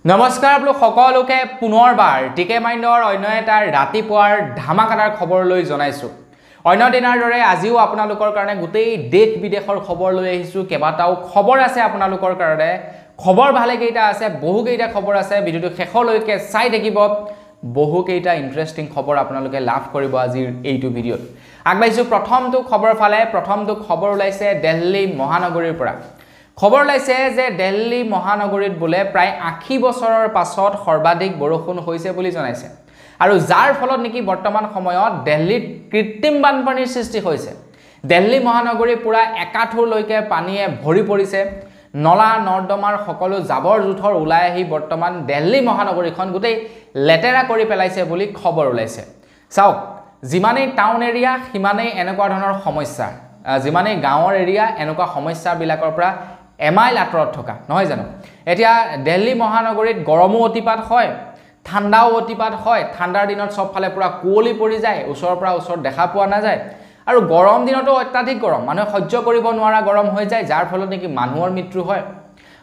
নমস্কাৰ আপোনালোক সকলোকে পুনৰবাৰ টিকে মাইণ্ডৰ অন্য এটা ৰাতিপুৱাৰ ধামাকাদাৰ খবৰ লৈ জনাইছো। অন্য দিনৰ দৰে আজিও আপোনালোকৰ কাৰণে গোটেই দেশ বিদেশৰ খবৰ লৈ আহিছো। কেবাটাও খবৰ আছে আপোনালোকৰ কাৰণে। খবৰ ভালে কেইটা আছে, বহু কেইটা খবৰ আছে। ভিডিওটো শেষলৈকে চাই থাকিব। বহু কেইটা ইন্টাৰেষ্টিং খবৰ আপোনালোকে লাভ কৰিব আজিৰ এইটো ভিডিওত। আগবাইছো প্ৰথমটো খবৰ ফালে। প্ৰথমটো খবৰ ওলাইছে দিল্লী মহানগৰীৰ পৰা। খবৰ লাইছে যে দিল্লী মহানগৰীত বোলে প্ৰায় 80 বছৰৰ পাছত সৰ্বাধিক বৰষুণ হৈছে বুলি জনাইছে। আৰু যাৰ ফলত নেকি বৰ্তমান সময়ত দিল্লীত কৃত্ৰিম বানপানীৰ সৃষ্টি হৈছে। দিল্লী মহানগৰী পুৰা একাঠুৰলৈকে পানীয়ে ভৰি পৰিছে। নলা নৰ্দমাৰ সকলো জাবৰ জোথৰ ওলাই আহি বৰ্তমান দিল্লী মহানগৰীখন গোটেই লেতেৰা কৰি পেলাইছে বুলি খবৰ ওলাইছে। চাওক, যিমানেই টাউন এৰিয়া সিমানেই এনেকুৱা ধৰণৰ সমস্যা, যিমানেই গাঁৱৰ এৰিয়া এনেকুৱা সমস্যাবিলাকৰ পৰা এমাইল আঁতৰত থকা নহয় জানো। এতিয়া দিল্লী মহানগৰীত গৰমো অতিপাত হয়, ঠাণ্ডাও অতিপাত হয়। ঠাণ্ডাৰ দিনত সবফালে পুৰা কুঁৱলী পৰি যায়, ওচৰৰ পৰা ওচৰত দেখা পোৱা নাযায়। আৰু গৰম দিনতো অত্যাধিক গৰম, মানুহে সহ্য কৰিব নোৱাৰা গৰম হৈ যায়, যাৰ ফলত নেকি মানুহৰ মৃত্যু হয়।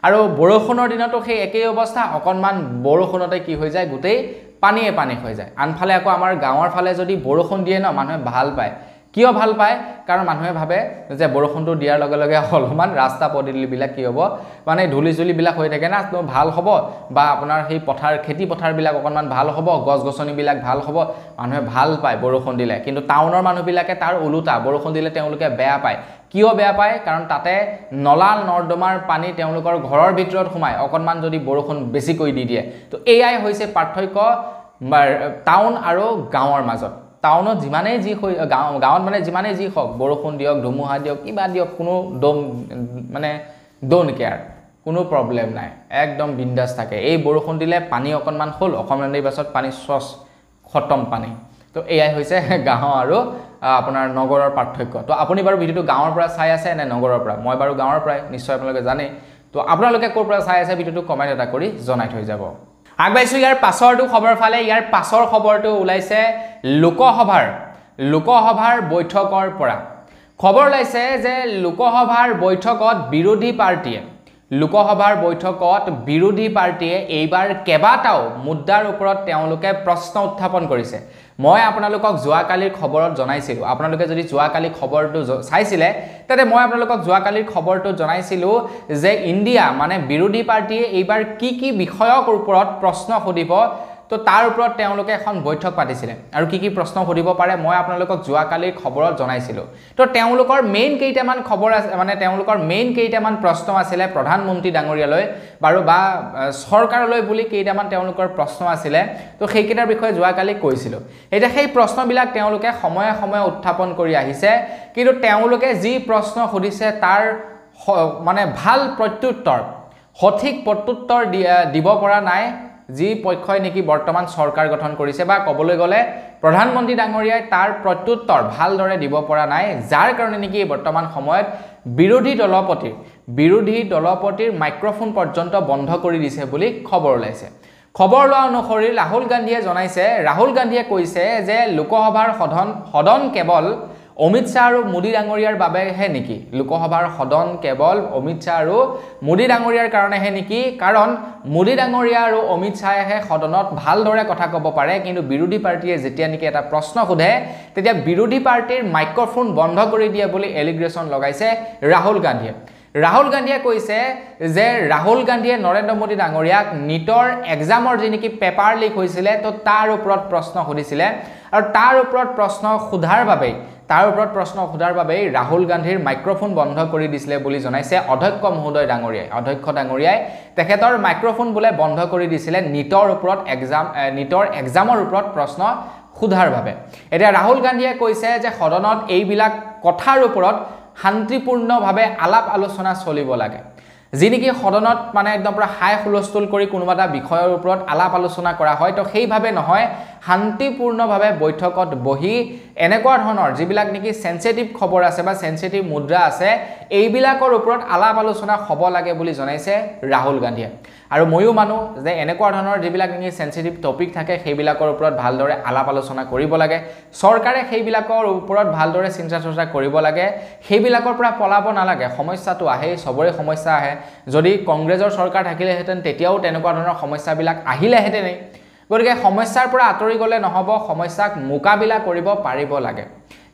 আৰু বৰষুণৰ দিনতো সেই একেই অৱস্থা, অকণমান বৰষুণতে কি হৈ যায়, গোটেই পানীয়ে পানী হৈ যায়। আনফালে আকৌ আমাৰ গাঁৱৰ ফালে যদি বৰষুণ দিয়ে ন, মানুহে ভাল পায়। কিয় ভাল পায়? কাৰণ মানুহে ভাবে যে বৰষুণটো দিয়াৰ লগে লগে অলপমান ৰাস্তা পদূলিবিলাক কি হ'ব, মানে ধূলি চুলিবিলাক হৈ থাকে না, তো ভাল হ'ব। বা আপোনাৰ সেই পথাৰ খেতি পথাৰবিলাক অকণমান ভাল হ'ব, গছ গছনিবিলাক ভাল হ'ব, মানুহে ভাল পায় বৰষুণ দিলে। কিন্তু টাউনৰ মানুহবিলাকে তাৰ ওলোটা, বৰষুণ দিলে তেওঁলোকে বেয়া পায়। কিয় বেয়া পায়? কাৰণ তাতে নলা নৰ্দমাৰ পানী তেওঁলোকৰ ঘৰৰ ভিতৰত সোমায়, অকণমান যদি বৰষুণ বেছিকৈ দি দিয়ে। তো এয়াই হৈছে পাৰ্থক্য টাউন আৰু গাঁৱৰ মাজত। টাউনত যিমানেই যি গাঁৱত মানে যিমানেই যি হওক, বৰষুণ দিয়ক, ধুমুহা দিয়ক, কিবা দিয়ক, কোনো ডোন্ট কেয়াৰ, কোনো প্ৰব্লেম নাই, একদম বিন্দাছ থাকে। এই বৰষুণ দিলে পানী অকণমান হ'ল, অকণমান দেৰি পাছত পানী খতম পানী। তো এয়াই হৈছে গাঁও আৰু আপোনাৰ নগৰৰ পাৰ্থক্য। তো আপুনি বাৰু ভিডিওটো গাঁৱৰ পৰা চাই আছে নে নগৰৰ পৰা? মই বাৰু গাঁৱৰ পৰাই, নিশ্চয় আপোনালোকে জানে। তো আপোনালোকে ক'ৰ পৰা চাই আছে ভিডিওটো কমেণ্ট এটা কৰি জনাই থৈ যাব। আগবাইছো ইয়াৰ পাছৰটো খবৰ ফালে। ইয়াৰ পাছৰ খবৰটো ওলাইছে লোকসভাৰ বৈঠকৰ পৰা। খবৰ ওলাইছে যে লোকসভাৰ বৈঠকত বিৰোধী পাৰ্টিয়ে এইবাৰ কেইবাটাও মুদ্দাৰ ওপৰত তেওঁলোকে প্ৰশ্ন উত্থাপন কৰিছে। মই আপোনালোকক যোৱাকালিৰ খবৰত জনাইছিলোঁ। আপোনালোকে যদি যোৱাকালি খবৰটো চাইছিলে, তাতে মই আপোনালোকক যোৱাকালিৰ খবৰটো জনাইছিলোঁ যে ইণ্ডিয়া মানে বিৰোধী পাৰ্টিয়ে এইবাৰ কি কি বিষয়ৰ ওপৰত প্ৰশ্ন সুধিব। তো তাৰ ওপৰত তেওঁলোকে এখন বৈঠক পাতিছিলে। আৰু কি কি প্ৰশ্ন সুধিব পাৰে মই আপোনালোকক যোৱাকালিৰ খবৰত জনাইছিলোঁ। তো তেওঁলোকৰ মেইন কেইটামান খবৰ আছে, মানে তেওঁলোকৰ মেইন কেইটামান প্ৰশ্ন আছিলে প্ৰধানমন্ত্ৰী ডাঙৰীয়ালৈ বাৰু বা চৰকাৰলৈ বুলি কেইটামান তেওঁলোকৰ প্ৰশ্ন আছিলে। তো সেইকেইটাৰ বিষয়ে যোৱাকালি কৈছিলোঁ। এতিয়া সেই প্ৰশ্নবিলাক তেওঁলোকে সময়ে সময়ে উত্থাপন কৰি আহিছে। কিন্তু তেওঁলোকে যি প্ৰশ্ন সুধিছে তাৰ মানে ভাল প্ৰত্যুত্তৰ, সঠিক প্ৰত্যুত্তৰ দিব পৰা নাই যি পক্ষই নেকি বৰ্তমান চৰকাৰ গঠন কৰিছে, বা ক'বলৈ গ'লে প্ৰধানমন্ত্ৰী ডাঙৰীয়াই তাৰ প্ৰত্যুত্তৰ ভালদৰে দিব পৰা নাই, যাৰ কাৰণে নেকি বৰ্তমান সময়ত বিৰোধী দলপতিৰ মাইক্ৰফোন পৰ্যন্ত বন্ধ কৰি দিছে বুলি খবৰ ওলাইছে। খবৰ লোৱা অনুসৰি ৰাহুল গান্ধীয়ে কৈছে যে লোকসভাৰ সদন কেৱল অমিত শ্বাহ আৰু মোদী ডাঙৰীয়াৰ বাবেহে নেকি? লোকসভাৰ সদন কেৱল অমিত শ্বাহ আৰু মোদী ডাঙৰীয়াৰ কাৰণেহে নেকি? কাৰণ মোদী ডাঙৰীয়া আৰু অমিত শ্বাহে সদনত ভালদৰে কথা ক'ব পাৰে, কিন্তু বিৰোধী পাৰ্টিয়ে যেতিয়া নেকি এটা প্ৰশ্ন সোধে তেতিয়া বিৰোধী পাৰ্টিৰ মাইক্ৰফোন বন্ধ কৰি দিয়ে বুলি এলিগ্ৰেশ্যন লগাইছে ৰাহুল গান্ধীয়ে কৈছে যে ৰাহুল গান্ধীয়ে নৰেন্দ্ৰ মোদী ডাঙৰীয়াক নিটৰ এক্সামৰ যি নেকি পেপাৰ লিক হৈছিলে, তো তাৰ ওপৰত প্ৰশ্ন সুধিছিলে। আৰু তাৰ ওপৰত প্ৰশ্ন সোধাৰ বাবেই ৰাহুল গান্ধীৰ মাইক্ৰফোন বন্ধ কৰি দিছিলে বুলি জনাইছে অধ্যক্ষ ডাঙৰীয়াই। তেখেতৰ মাইক্ৰফোন বোলে বন্ধ কৰি দিছিলে নিটৰ এক্সামৰ ওপৰত প্ৰশ্ন সোধাৰ বাবে। এতিয়া ৰাহুল গান্ধীয়ে কৈছে যে সদনত এইবিলাক কথাৰ ওপৰত শান্তিপূৰ্ণভাৱে আলাপ আলোচনা চলিব লাগে। যি নেকি সদনত মানে একদম পুৰা হাই হুলস্থুল কৰি কোনোবা এটা বিষয়ৰ ওপৰত আলাপ আলোচনা কৰা হয়, তো সেইভাৱে নহয়, শান্তিপূৰ্ণভাৱে বৈঠকত বহি এনেকুৱা ধৰণৰ যিবিলাক নেকি সেনসিটিভ খবৰ আছে বা সেনসিটিভ মুদ্ৰা আছে এইবিলাকৰ ওপৰত আলাপ আলোচনা হ'ব লাগে বুলি জনাইছে ৰাহুল গান্ধীয়ে আৰু ময়ো মানো যে এনেকুৱা ধৰণৰ যিবিলাক নেকি সেনসিটিভ টপিক থাকে সেইবিলাকৰ ওপৰত ভালদৰে আলাপ আলোচনা কৰিব লাগে চৰকাৰে সেইবিলাকৰ ওপৰত ভালদৰে চিন্তা চৰ্চা কৰিব লাগে সেইবিলাকৰ পৰা পলাব নালাগে সমস্যাটো আহে সবৰে সমস্যা আহে যদি কংগ্ৰেছৰ চৰকাৰ থাকিলেহেঁতেন তেতিয়াও তেনেকুৱা ধৰণৰ সমস্যাবিলাক আহিলেহেঁতেন গতিকে সমস্যাৰ পৰা আঁতৰি গ'লে নহ'ব সমস্যাক মোকাবিলা কৰিব পাৰিব লাগে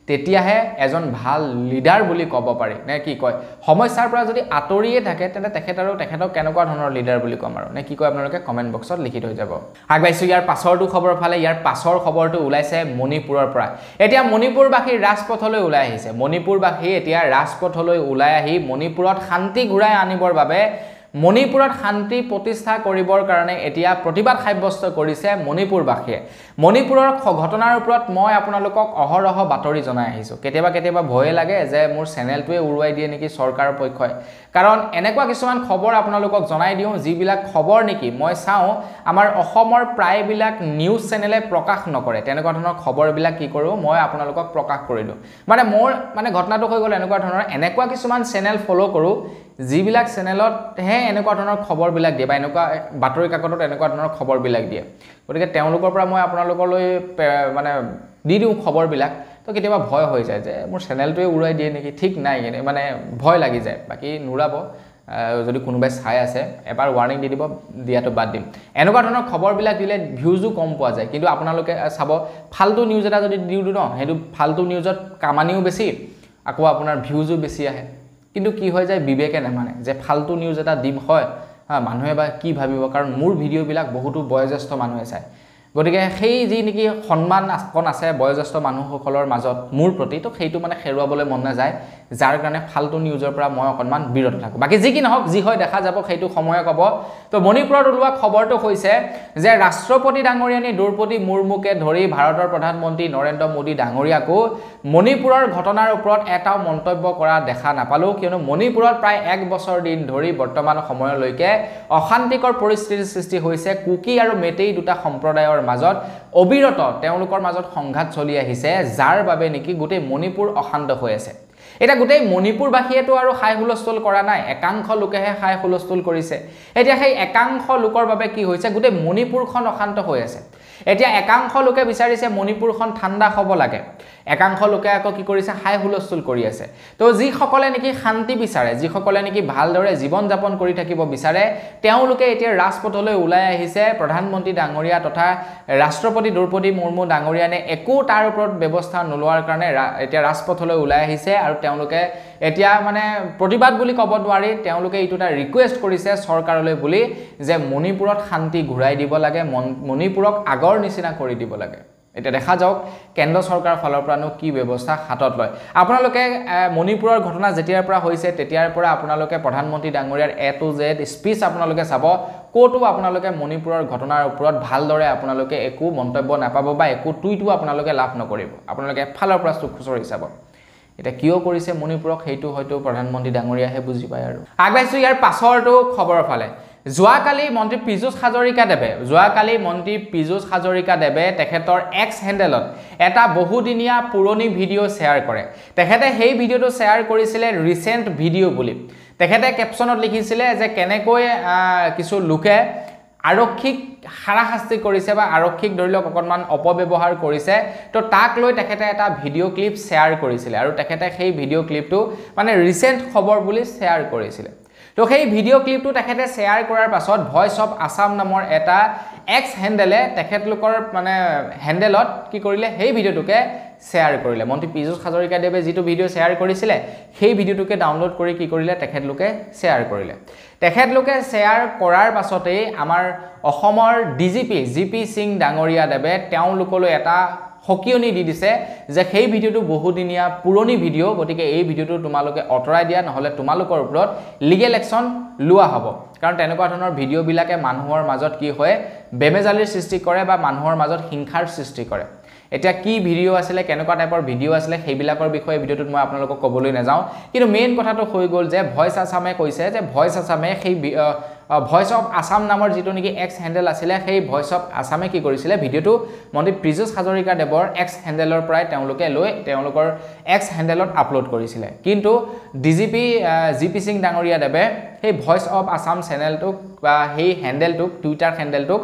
তেতিয়াহে এজন ভাল লিডাৰ বুলি ক'ব পাৰি নে কি কয় সমস্যাৰ পৰা যদি আঁতৰিয়ে থাকে তেন্তে তেখেতক কেনেকুৱা ধৰণৰ লিডাৰ বুলি ক'ম আৰু নে কি কয় আপোনালোকে কমেন্ট বক্সত লিখি থৈ যাব আগবাইছো ইয়াৰ পাছৰটো খবৰ ফালে ইয়াৰ পাছৰ খবৰটো ওলাইছে মণিপুৰৰ পৰা এতিয়া মণিপুৰবাসী ৰাজপথলৈ ওলাই আহিছে মণিপুৰবাসী এতিয়া ৰাজপথলৈ ওলাই আহি মণিপুৰত শান্তি ঘূৰাই আনিবৰ বাবে মণিপুৰত শান্তি প্ৰতিষ্ঠা কৰিবৰ কাৰণে এতিয়া প্ৰতিবাদ সাব্যস্ত কৰিছে মণিপুৰবাসীয়ে মণিপুৰৰ ঘটনাৰ ওপৰত মই আপোনালোকক অহৰহ বাতৰি জনাই আহিছো কেতিয়াবা ভয় লাগে যে মোৰ চেনেলটোৱে উৰুৱাই দিয়ে নেকি চৰকাৰৰ পক্ষই কাৰণ এনেকুৱা কিছুমান খবৰ আপোনালোকক জনাই দিওঁ যিবিলাক খবৰ নেকি মই চাওঁ আমাৰ অসমৰ প্ৰায়বিলাক নিউজ চেনেলে প্ৰকাশ নকৰে তেনেকুৱা ধৰণৰ খবৰবিলাক কি কৰোঁ মই আপোনালোকক প্ৰকাশ কৰি দিওঁ মানে মোৰ মানে ঘটনাটো হৈ গ'ল এনেকুৱা কিছুমান চেনেল ফলো কৰোঁ যিবিলাক চেনেলত হে এনেকুৱা ধৰণৰ খবৰবিলাক দিয়ে বা এনেকুৱা বাতৰি কাকতত এনেকুৱা ধৰণৰ খবৰবিলাক দিয়ে গতিকে তেওঁলোকৰ পৰা মই আপোনালোকলৈ মানে দি দিওঁ খবৰবিলাক তো কেতিয়াবা ভয় হৈ যায় যে মোৰ চেনেলটোৱে উৰুৱাই দিয়ে নেকি ঠিক নাই মানে ভয় লাগি যায় বাকি নুৰাব যদি কোনোবাই চাই আছে এবাৰ ৱাৰ্নিং দি দিব দিয়াটো বাদ দিম এনেকুৱা ধৰণৰ খবৰবিলাক দিলে ভিউজো কম পোৱা যায় কিন্তু আপোনালোকে চাব ফালতু নিউজ এটা যদি দিওঁ ন সেইটো ফালতু নিউজত কামানিও বেছি আকৌ আপোনাৰ ভিউজো বেছি আহে কিন্তু কি হৈ যায় বিবেকে নামানে যে ফালতু নিউজ এটা দিম হয় মানুহে বা কি ভাবিব কাৰণ মোৰ ভিডিঅ'বিলাক বহুতো বয়োজ্যেষ্ঠ মানুহে চায় গতিকে সেই যি নেকি সন্মান আকন আছে বয়োজ্যেষ্ঠ মানুহসকলৰ মাজত মোৰ প্ৰতি তো সেইটো মানে হেৰুৱাবলৈ মন নাযায় যাৰ কাৰণে ফালতু নিউজৰ পৰা মই অকণমান বিৰত থাকোঁ বাকি যি কি নহওক যি হয় দেখা যাব সেইটো সময়ে ক'ব তো মণিপুৰত ওলোৱা খবৰটো হৈছে যে ৰাষ্ট্ৰপতি ডাঙৰীয়ানী দ্ৰৌপদী মুৰ্মুকে ধৰি ভাৰতৰ প্ৰধানমন্ত্ৰী নৰেন্দ্ৰ মোদী ডাঙৰীয়াকো মণিপুৰৰ ঘটনাৰ ওপৰত এটাও মন্তব্য কৰা দেখা নাপালোঁ কিয়নো মণিপুৰত প্ৰায় 1 বছৰ দিন ধৰি বৰ্তমান সময়লৈকে অশান্তিকৰ পৰিস্থিতিৰ সৃষ্টি হৈছে কুকি আৰু মেটেই দুটা সম্প্ৰদায়ৰ মাজত অবিৰত তেওঁলোকৰ মাজত সংঘাত চলি আহিছে যাৰ বাবে নেকি গোটেই মণিপুৰ অশান্ত হৈ আছে এটা গোটেই মণিপুৰবাসীয়েতো আৰু হাই হুলস্থুল কৰা নাই একাংশ লোকেহে হাই হুলস্থুল কৰিছে এতিয়া সেই একাংশ লোকৰ বাবে কি হৈছে গোটেই মণিপুৰখন অশান্ত হৈ আছে এতিয়া একাংশ লোকে বিচাৰিছে মণিপুৰখন ঠাণ্ডা হ'ব লাগে একাংশ লোকে আকৌ কি কৰিছে হাই হুলস্থুল কৰি আছে তো যিসকলে নেকি শান্তি বিচাৰে যিসকলে নেকি ভালদৰে জীৱন যাপন কৰি থাকিব বিচাৰে তেওঁলোকে এতিয়া ৰাজপথলৈ ওলাই আহিছে প্ৰধানমন্ত্ৰী ডাঙৰীয়া তথা ৰাষ্ট্ৰপতি দ্ৰৌপদী মুৰ্মু ডাঙৰীয়ানে একো তাৰ ওপৰত ব্যৱস্থা নোলোৱাৰ কাৰণে এতিয়া ৰাজপথলৈ ওলাই আহিছে আৰু তেওঁলোকে এতিয়া মানে প্ৰতিবাদ বুলি ক'ব নোৱাৰি তেওঁলোকে এইটো এটা ৰিকুৱেষ্ট কৰিছে চৰকাৰলৈ বুলি যে মণিপুৰত শান্তি ঘূৰাই দিব লাগে মণিপুৰক আগৰ নিচিনা কৰি দিব লাগে এটা দেখা যাওক কেন্দ্ৰ চৰকাৰৰ ফালৰ পৰানো কি ব্যৱস্থা হাতত লয় আপোনালোকে মণিপুৰৰ ঘটনা যেতিয়াৰ পৰা হৈছে তেতিয়াৰ পৰা আপোনালোকে প্ৰধানমন্ত্ৰী ডাঙৰীয়াৰ A to Z স্পিচ আপোনালোকে চাব কোটো আপোনালোকে মণিপুৰৰ ঘটনাৰ ওপৰত ভালদৰে আপোনালোকে একো মন্তব্য নাপাব বা একো টুইটো আপোনালোকে লাভ নকৰিব আপোনালোকে ফালৰ পৰা খুচৰি চাব এটা কিয় কৰিছে মণিপুৰক সেইটো হয়তো প্ৰধানমন্ত্ৰী ডাঙৰীয়াহে বুজি পায় আৰু আগবাইছো ইয়াৰ পাছৰটো খবৰৰ ফালে যোৱাকালি মন্ত্ৰী পীযুষ হাজৰিকা দেৱে তেখেতৰ এক্স হেণ্ডেলত এটা বহুদিনীয়া পুৰণি ভিডিঅ' শ্বেয়াৰ কৰে তেখেতে সেই ভিডিঅ'টো শ্বেয়াৰ কৰিছিলে ৰিসেন্ট ভিডিঅ' বুলি তেখেতে কেপশ্যনত লিখিছিলে যে কেনেকৈ কিছু লোকে আৰক্ষীক হাৰাশাস্তি কৰিছে বা আৰক্ষীক ধৰিলক অকণমান অপব্যৱহাৰ কৰিছে তো তাক লৈ তেখেতে এটা ভিডিঅ' ক্লিপ শ্বেয়াৰ কৰিছিলে আৰু তেখেতে সেই ভিডিঅ' ক্লিপটো মানে ৰিসেন্ট খবৰ বুলি শ্বেয়াৰ কৰিছিলে তো সেই ভিডিঅ' ক্লিপটো তেখেতে শ্বেয়াৰ কৰাৰ পাছত ভয়েস অফ আসাম নামৰ এটা এক্স হেণ্ডেলে তেখেতলোকৰ মানে হেণ্ডেলত কি কৰিলে সেই ভিডিঅ'টোকে শ্বেয়াৰ কৰিলে মন্ত্ৰী পীযুষ হাজৰিকা দেৱে যিটো ভিডিঅ' শ্বেয়াৰ কৰিছিলে সেই ভিডিঅ'টোকে ডাউনলোড কৰি কি কৰিলে তেখেতলোকে শ্বেয়াৰ কৰিলে তেখেতলোকে শ্বেয়াৰ কৰাৰ পাছতেই আমাৰ অসমৰ জিপি সিং ডাঙৰীয়া দেৱে তেওঁলোকলৈ এটা হকিয়নি দি দিছে যে সেই ভিডিঅ'টো বহুদিনীয়া পুৰণি ভিডিঅ' গতিকে এই ভিডিঅ'টো তোমালোকে অতৰাই দিয়া নহলে তোমালোকৰ ওপৰত লিগেল একচন লোৱা হ'ব কাৰণ তেনেকুৱা ধৰণৰ ভিডিঅ'বিলাকে মানুহৰ মাজত কি হয় বেমেজালিৰ সৃষ্টি কৰে বা মানুহৰ মাজত হিংসাৰ সৃষ্টি কৰে এটা কি ভিডিঅ' আছিলে কেনেকুৱা টাইপৰ ভিডিঅ' আছিলে সেইবিলাকৰ বিষয়ে ভিডিঅ'টোত মই আপোনালোকক ক'বলৈ নাযাওঁ কিন্তু মেইন কথাটো হৈ গ'ল যে ভয়েস আসামে কৈছে যে ভয়েস আসামে সেই ভয়েস অফ আসাম নামৰ যেটো নেকি এক্স হ্যান্ডেল আছিল সেই ভয়েস অফ আসামে কি কৰিছিল ভিডিওটো মন্ত্ৰী প্ৰিজুস হাজৰিকা দেৱৰ এক্স হ্যান্ডেলৰ পৰাই তেওঁলোকে লৈ তেওঁলোকৰ এক্স হ্যান্ডেলত আপলোড কৰিছিল কিন্তু ডিজিপি জিপি সিং ডাঙৰীয়া দেৱে সেই ভয়েস অফ আসাম চেনেলটোক বা সেই হ্যান্ডেলটোক টুইটাৰ হ্যান্ডেলটোক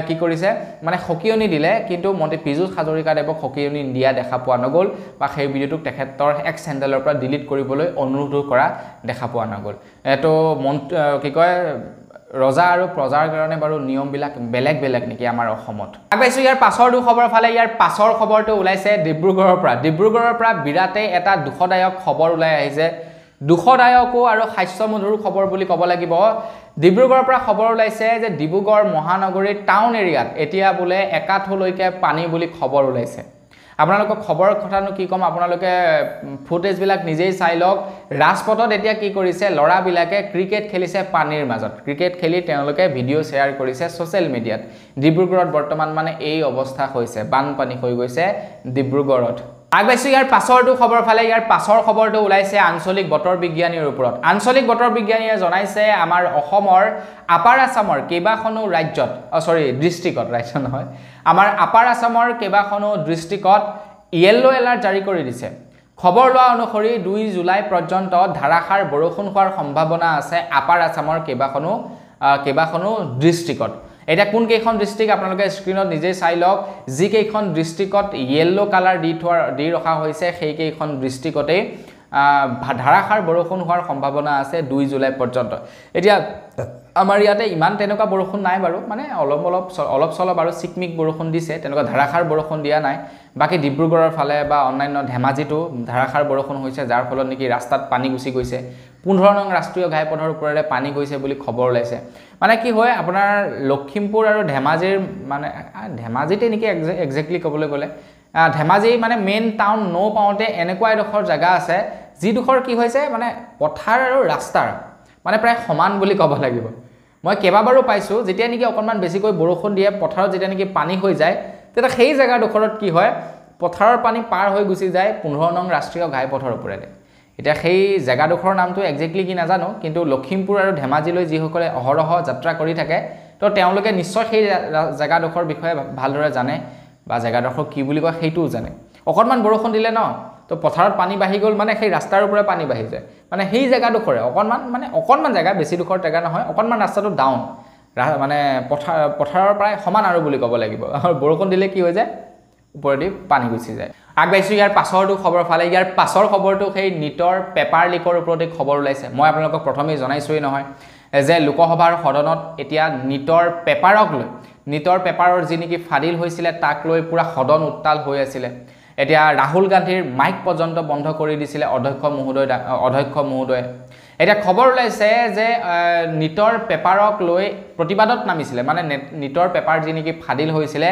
কি কৰিছে মানে খকিয়নি দিলে কিন্তু মন্ত্ৰী প্ৰিজুস হাজৰিকা দেৱক খকিয়নি দিয়া দেখা পোৱা নগল বা সেই ভিডিওটোক তেখেতৰ এক্স হ্যান্ডেলৰ পৰা ডিলিট কৰিবলৈ অনুৰোধ কৰা দেখা পোৱা নগল এটো কি কয় ৰজা আৰু প্ৰজাৰ কাৰণে বাৰু নিয়ম বিলাক বেলেগ বেলেগ নেকি আমাৰ অসমত আগবাইছো ইয়াৰ পাছৰ দু খবৰ ফালে ইয়াৰ পাছৰ খবৰটো ওলাইছে ডিব্ৰুগড়ৰ পৰা বিৰাটে এটা দুখদায়ক খবৰ ওলাই আহিছে দুখদায়কো আৰু হাস্যমধুৰ খবৰ বুলি ক'ব লাগিব ডিব্ৰুগড়ৰ পৰা খবৰ ওলাইছে যে ডিব্ৰুগড় মহানগৰীৰ টাউন এৰিয়াত এতিয়া বোলে একাঠলৈকে পানী বুলি খবৰ ওলাইছে আপোনালোকক খবৰ কথানো কি কম আপোনালোকে ফুটেজ বিলাক নিজেই চাই লওক ৰাজপথত এতিয়া কি কৰিছে লৰা বিলাকে ক্ৰিকেট খেলিছে পানীৰ মাজত ক্ৰিকেট খেলি তেওঁলোকে ভিডিও শেয়াৰ কৰিছে সোশ্যাল মিডিয়াত ডিব্ৰুগড়ত বৰ্তমান মানে এই অৱস্থা হৈছে বানপানী হৈ গৈছে ডিব্ৰুগড়ত আগবাইছো ইয়াৰ পাছৰটো খবৰ ফালে ইয়াৰ পাছৰ খবৰটো ওলাইছে আঞ্চলিক বতৰ বিজ্ঞানীৰ ওপৰত আঞ্চলিক বতৰ বিজ্ঞানীয়ে জনাইছে আমাৰ অসমৰ আপাৰ আসামৰ কেবাখনো ৰাজ্যত ডিস্ট্ৰিক্টত ৰাজ্য নহয় আমাৰ আপাৰ আসামৰ কেবাখনো ডিস্ট্ৰিক্টত ইয়েলো এলাৰ্ট জাৰি কৰি দিছে খবৰ লোৱা অনুসৰি 2 জুলাই পৰ্যন্ত ধাৰাসাৰ বৰষুণ হোৱাৰ সম্ভাৱনা আছে আপাৰ আসামৰ কেবাখনো ডিস্ট্ৰিক্টত এটা কোন কেইখন ডিস্ট্ৰিক্ট আপোনালোকে স্ক্ৰিনত নিজে চাই লওক যি কেইখন ডিস্ট্ৰিক্টত ইয়েলো কালাৰ দি ৰখা হৈছে সেই কেইখন ডিস্ট্ৰিক্টতে ধাৰাসাৰ বৰষুণ হোৱাৰ সম্ভাৱনা আছে 2 জুলাই পৰ্যন্ত এতিয়া আমাৰ ইয়াতে ইমান তেনেকুৱা বৰষুণ নাই বাৰু মানে অলপ চলপ আৰু চিকমিক বৰষুণ দিছে তেনেকুৱা ধাৰাসাৰ বৰষুণ দিয়া নাই বাকি ডিব্ৰুগড়ৰ ফালে বা অন্যান্য ধেমাজিটো ধাৰাসাৰ বৰষুণ হৈছে যাৰ ফলত নেকি ৰাস্তাত পানী গুছি গৈছে 15 নং ৰাষ্ট্ৰীয় ঘাইপথৰ ওপৰেৰে পানী গৈছে বুলি খবৰ ওলাইছে মানে কি হয় আপোনাৰ লখিমপুৰ আৰু ধেমাজিৰ মানে ধেমাজিতে নেকি এক্স্যাক্টলি ক'বলৈ গলে ধেমাজি মানে মেইন টাউন নো পাওঁতে এনেকুৱা এডোখৰ জায়গা আছে যিডোখৰ কি হৈছে মানে পথাৰ আৰু ৰাস্তাৰ মানে প্ৰায় সমান বুলি ক'ব লাগিব মই কেবাবাৰো পাইছো যেতিয়া নেকি অকনমান বেছিকৈ বৰষুণ দিয়ে পথাৰত যেতিয়া নেকি পানী হৈ যায় তেতিয়া সেই জায়গাডোখৰত কি হয় পথাৰৰ পানী পাৰ হৈ গুছি যায় 15 নং ৰাষ্ট্ৰীয় ঘাইপথৰ ওপৰেৰে এতিয়া সেই জায়গাডোখৰৰ নামটো এক্স্যাক্টলি কি নাজানো কিন্তু লখিমপুৰ আৰু ধেমাজিলৈ যিসকলে অহৰহ যাত্ৰা কৰি থাকে তো তেওঁলোকে নিশ্চয় সেই জায়গাডোখৰ বিষয়ে ভালদৰে জানে বা জায়গাডোখৰ কি বুলি কয় সেইটোও জানে অকনমান বৰষুণ দিলে ন তো পথাৰত পানী বাঢ়ি গল মানে সেই ৰাস্তাৰ ওপৰে পানী বাঢ়ি যায় মানে সেই জায়গাডোখৰে অকনমান জায়গা বেছি দুখৰ জায়গা নহয় অকনমান ৰাস্তাটো ডাউন মানে পথাৰৰ প্ৰায় সমান আৰু বুলি ক'ব লাগিব আৰু বৰষুণ দিলে কি হৈ যায় ওপৰেদি পানী গুছি যায় আগবাইছো ইয়াৰ পাছৰটো খবৰ ফালে ইয়াৰ পাছৰ খবৰটো সেই নিটৰ পেপাৰ লিকৰ ওপৰতে খবৰ ওলাইছে মই আপোনালোকক প্ৰথমেই জনাইছোই নহয় যে লোকসভাৰ সদনত এতিয়া নিটৰ পেপাৰৰ যি নেকি ফাদিল হৈছিল তাক লৈ পুৰা সদন উত্তাল হৈ আছিল এতিয়া ৰাহুল গান্ধীৰ মাইক পৰ্যন্ত বন্ধ কৰি দিছিল অধ্যক্ষ মহোদয় এটা খবৰ ওলাইছে যে নিটৰ পেপাৰক লৈ প্ৰতিবাদত নামিছিল মানে নিটৰ পেপাৰ যি নেকি ফাদিল হৈছিল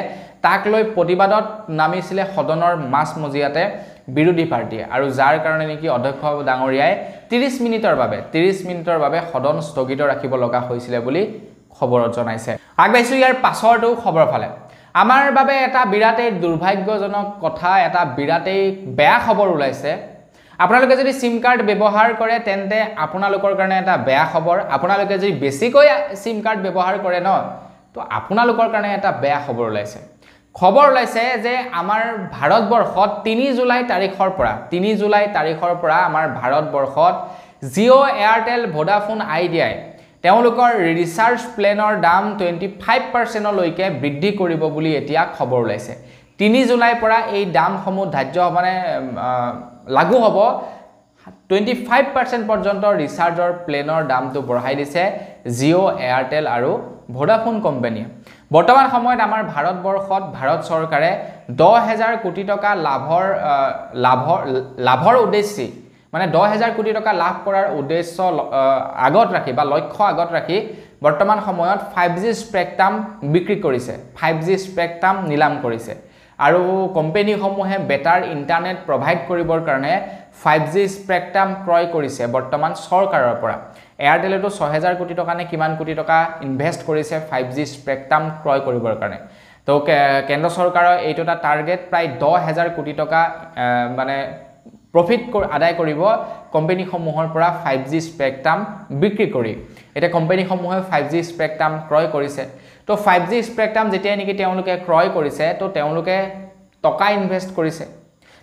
তাক লৈ প্ৰতিবাদত নামিছিল সদনৰ মাছ মজিয়াতে বিৰোধী পাৰ্টিয়ে আৰু যাৰ কাৰণে নেকি অধ্যক্ষ ডাঙৰীয়াই 30 মিনিটৰ বাবে সদন স্থগিত ৰাখিব লগা হৈছিল বুলি খবৰত জনাইছে আগবাইছো ইয়াৰ পাছৰটো খবৰ ফালে আমাৰ বাবে এটা বিৰাটেই দুৰ্ভাগ্যজনক কথা এটা বিৰাটেই বেয়া খবৰ ওলাইছে আপোনালোকে যদি সিম কাৰ্ড ব্যৱহাৰ কৰে তেন্তে আপোনালোকৰ কাৰণে এটা বেয়া খবৰ আপোনালোকে যদি বেছিকৈ সিম কাৰ্ড ব্যৱহাৰ কৰে ন তো আপোনালোকৰ কাৰণে এটা বেয়া খবৰ ওলাইছে যে আমাৰ ভাৰতবৰ্ষত 3 জুলাই তাৰিখৰ পৰা আমাৰ ভাৰতবৰ্ষত জিঅ এয়াৰটেল ভোডাফোন আইডিয়াই তেওঁলোকৰ ৰিচাৰ্জ প্লেনৰ দাম 25% লৈকে বৃদ্ধি কৰিব বুলি এতিয়া খবৰ ওলাইছে 3 জুলাই পৰা এই দামসমূহ ধাৰ্য মানে লাগু হ'ব 25% পৰ্যন্ত ৰিচাৰ্জৰ প্লেনৰ দামটো বঢ়াই দিছে জিঅ এয়াৰটেল আৰু ভোডাফোন কোম্পানীয়ে বৰ্তমান সময়ত আমাৰ ভাৰতবৰ্ষত ভাৰত চৰকাৰে 10000 কোটি টকা লাভৰ উদ্দেশ্যে মানে 10000 কোটি টকা লাভ কৰাৰ উদ্দেশ্য আগত ৰাখি বা লক্ষ্য আগত ৰাখি বৰ্তমান সময়ত 5G স্পেক্ট্ৰাম বিক্ৰী কৰিছে 5G স্পেক্ট্ৰাম নিলাম কৰিছে আৰু কোম্পানীসমূহে বেটাৰ ইন্টাৰনেট প্ৰভাইড কৰিবৰ কাৰণে 5G স্পেক্ট্ৰাম ক্ৰয় কৰিছে বৰ্তমান চৰকাৰৰ পৰা এয়াৰটেলটো 6000 কোটি টকা নে কিমান কোটি টকা ইনভেষ্ট কৰিছে 5G স্পেক্ট্ৰাম ক্ৰয় কৰিবৰ কাৰণে তো কেন্দ্ৰ চৰকাৰৰ এইটোটা টাৰ্গেট প্ৰায় 10000 কোটি টকা মানে প্ৰফিট আদায় কৰিব কোম্পানীসমূহৰ পৰা 5G স্পেক্ট্ৰাম বিক্ৰী কৰি এটা কোম্পানীসমূহে 5G স্পেক্ট্ৰাম ক্ৰয় কৰিছে তো 5G স্পেক্ট্ৰাম যেতিয়া নেকি তেওঁলোকে ক্ৰয় কৰিছে তো তেওঁলোকে টকা ইনভেস্ট কৰিছে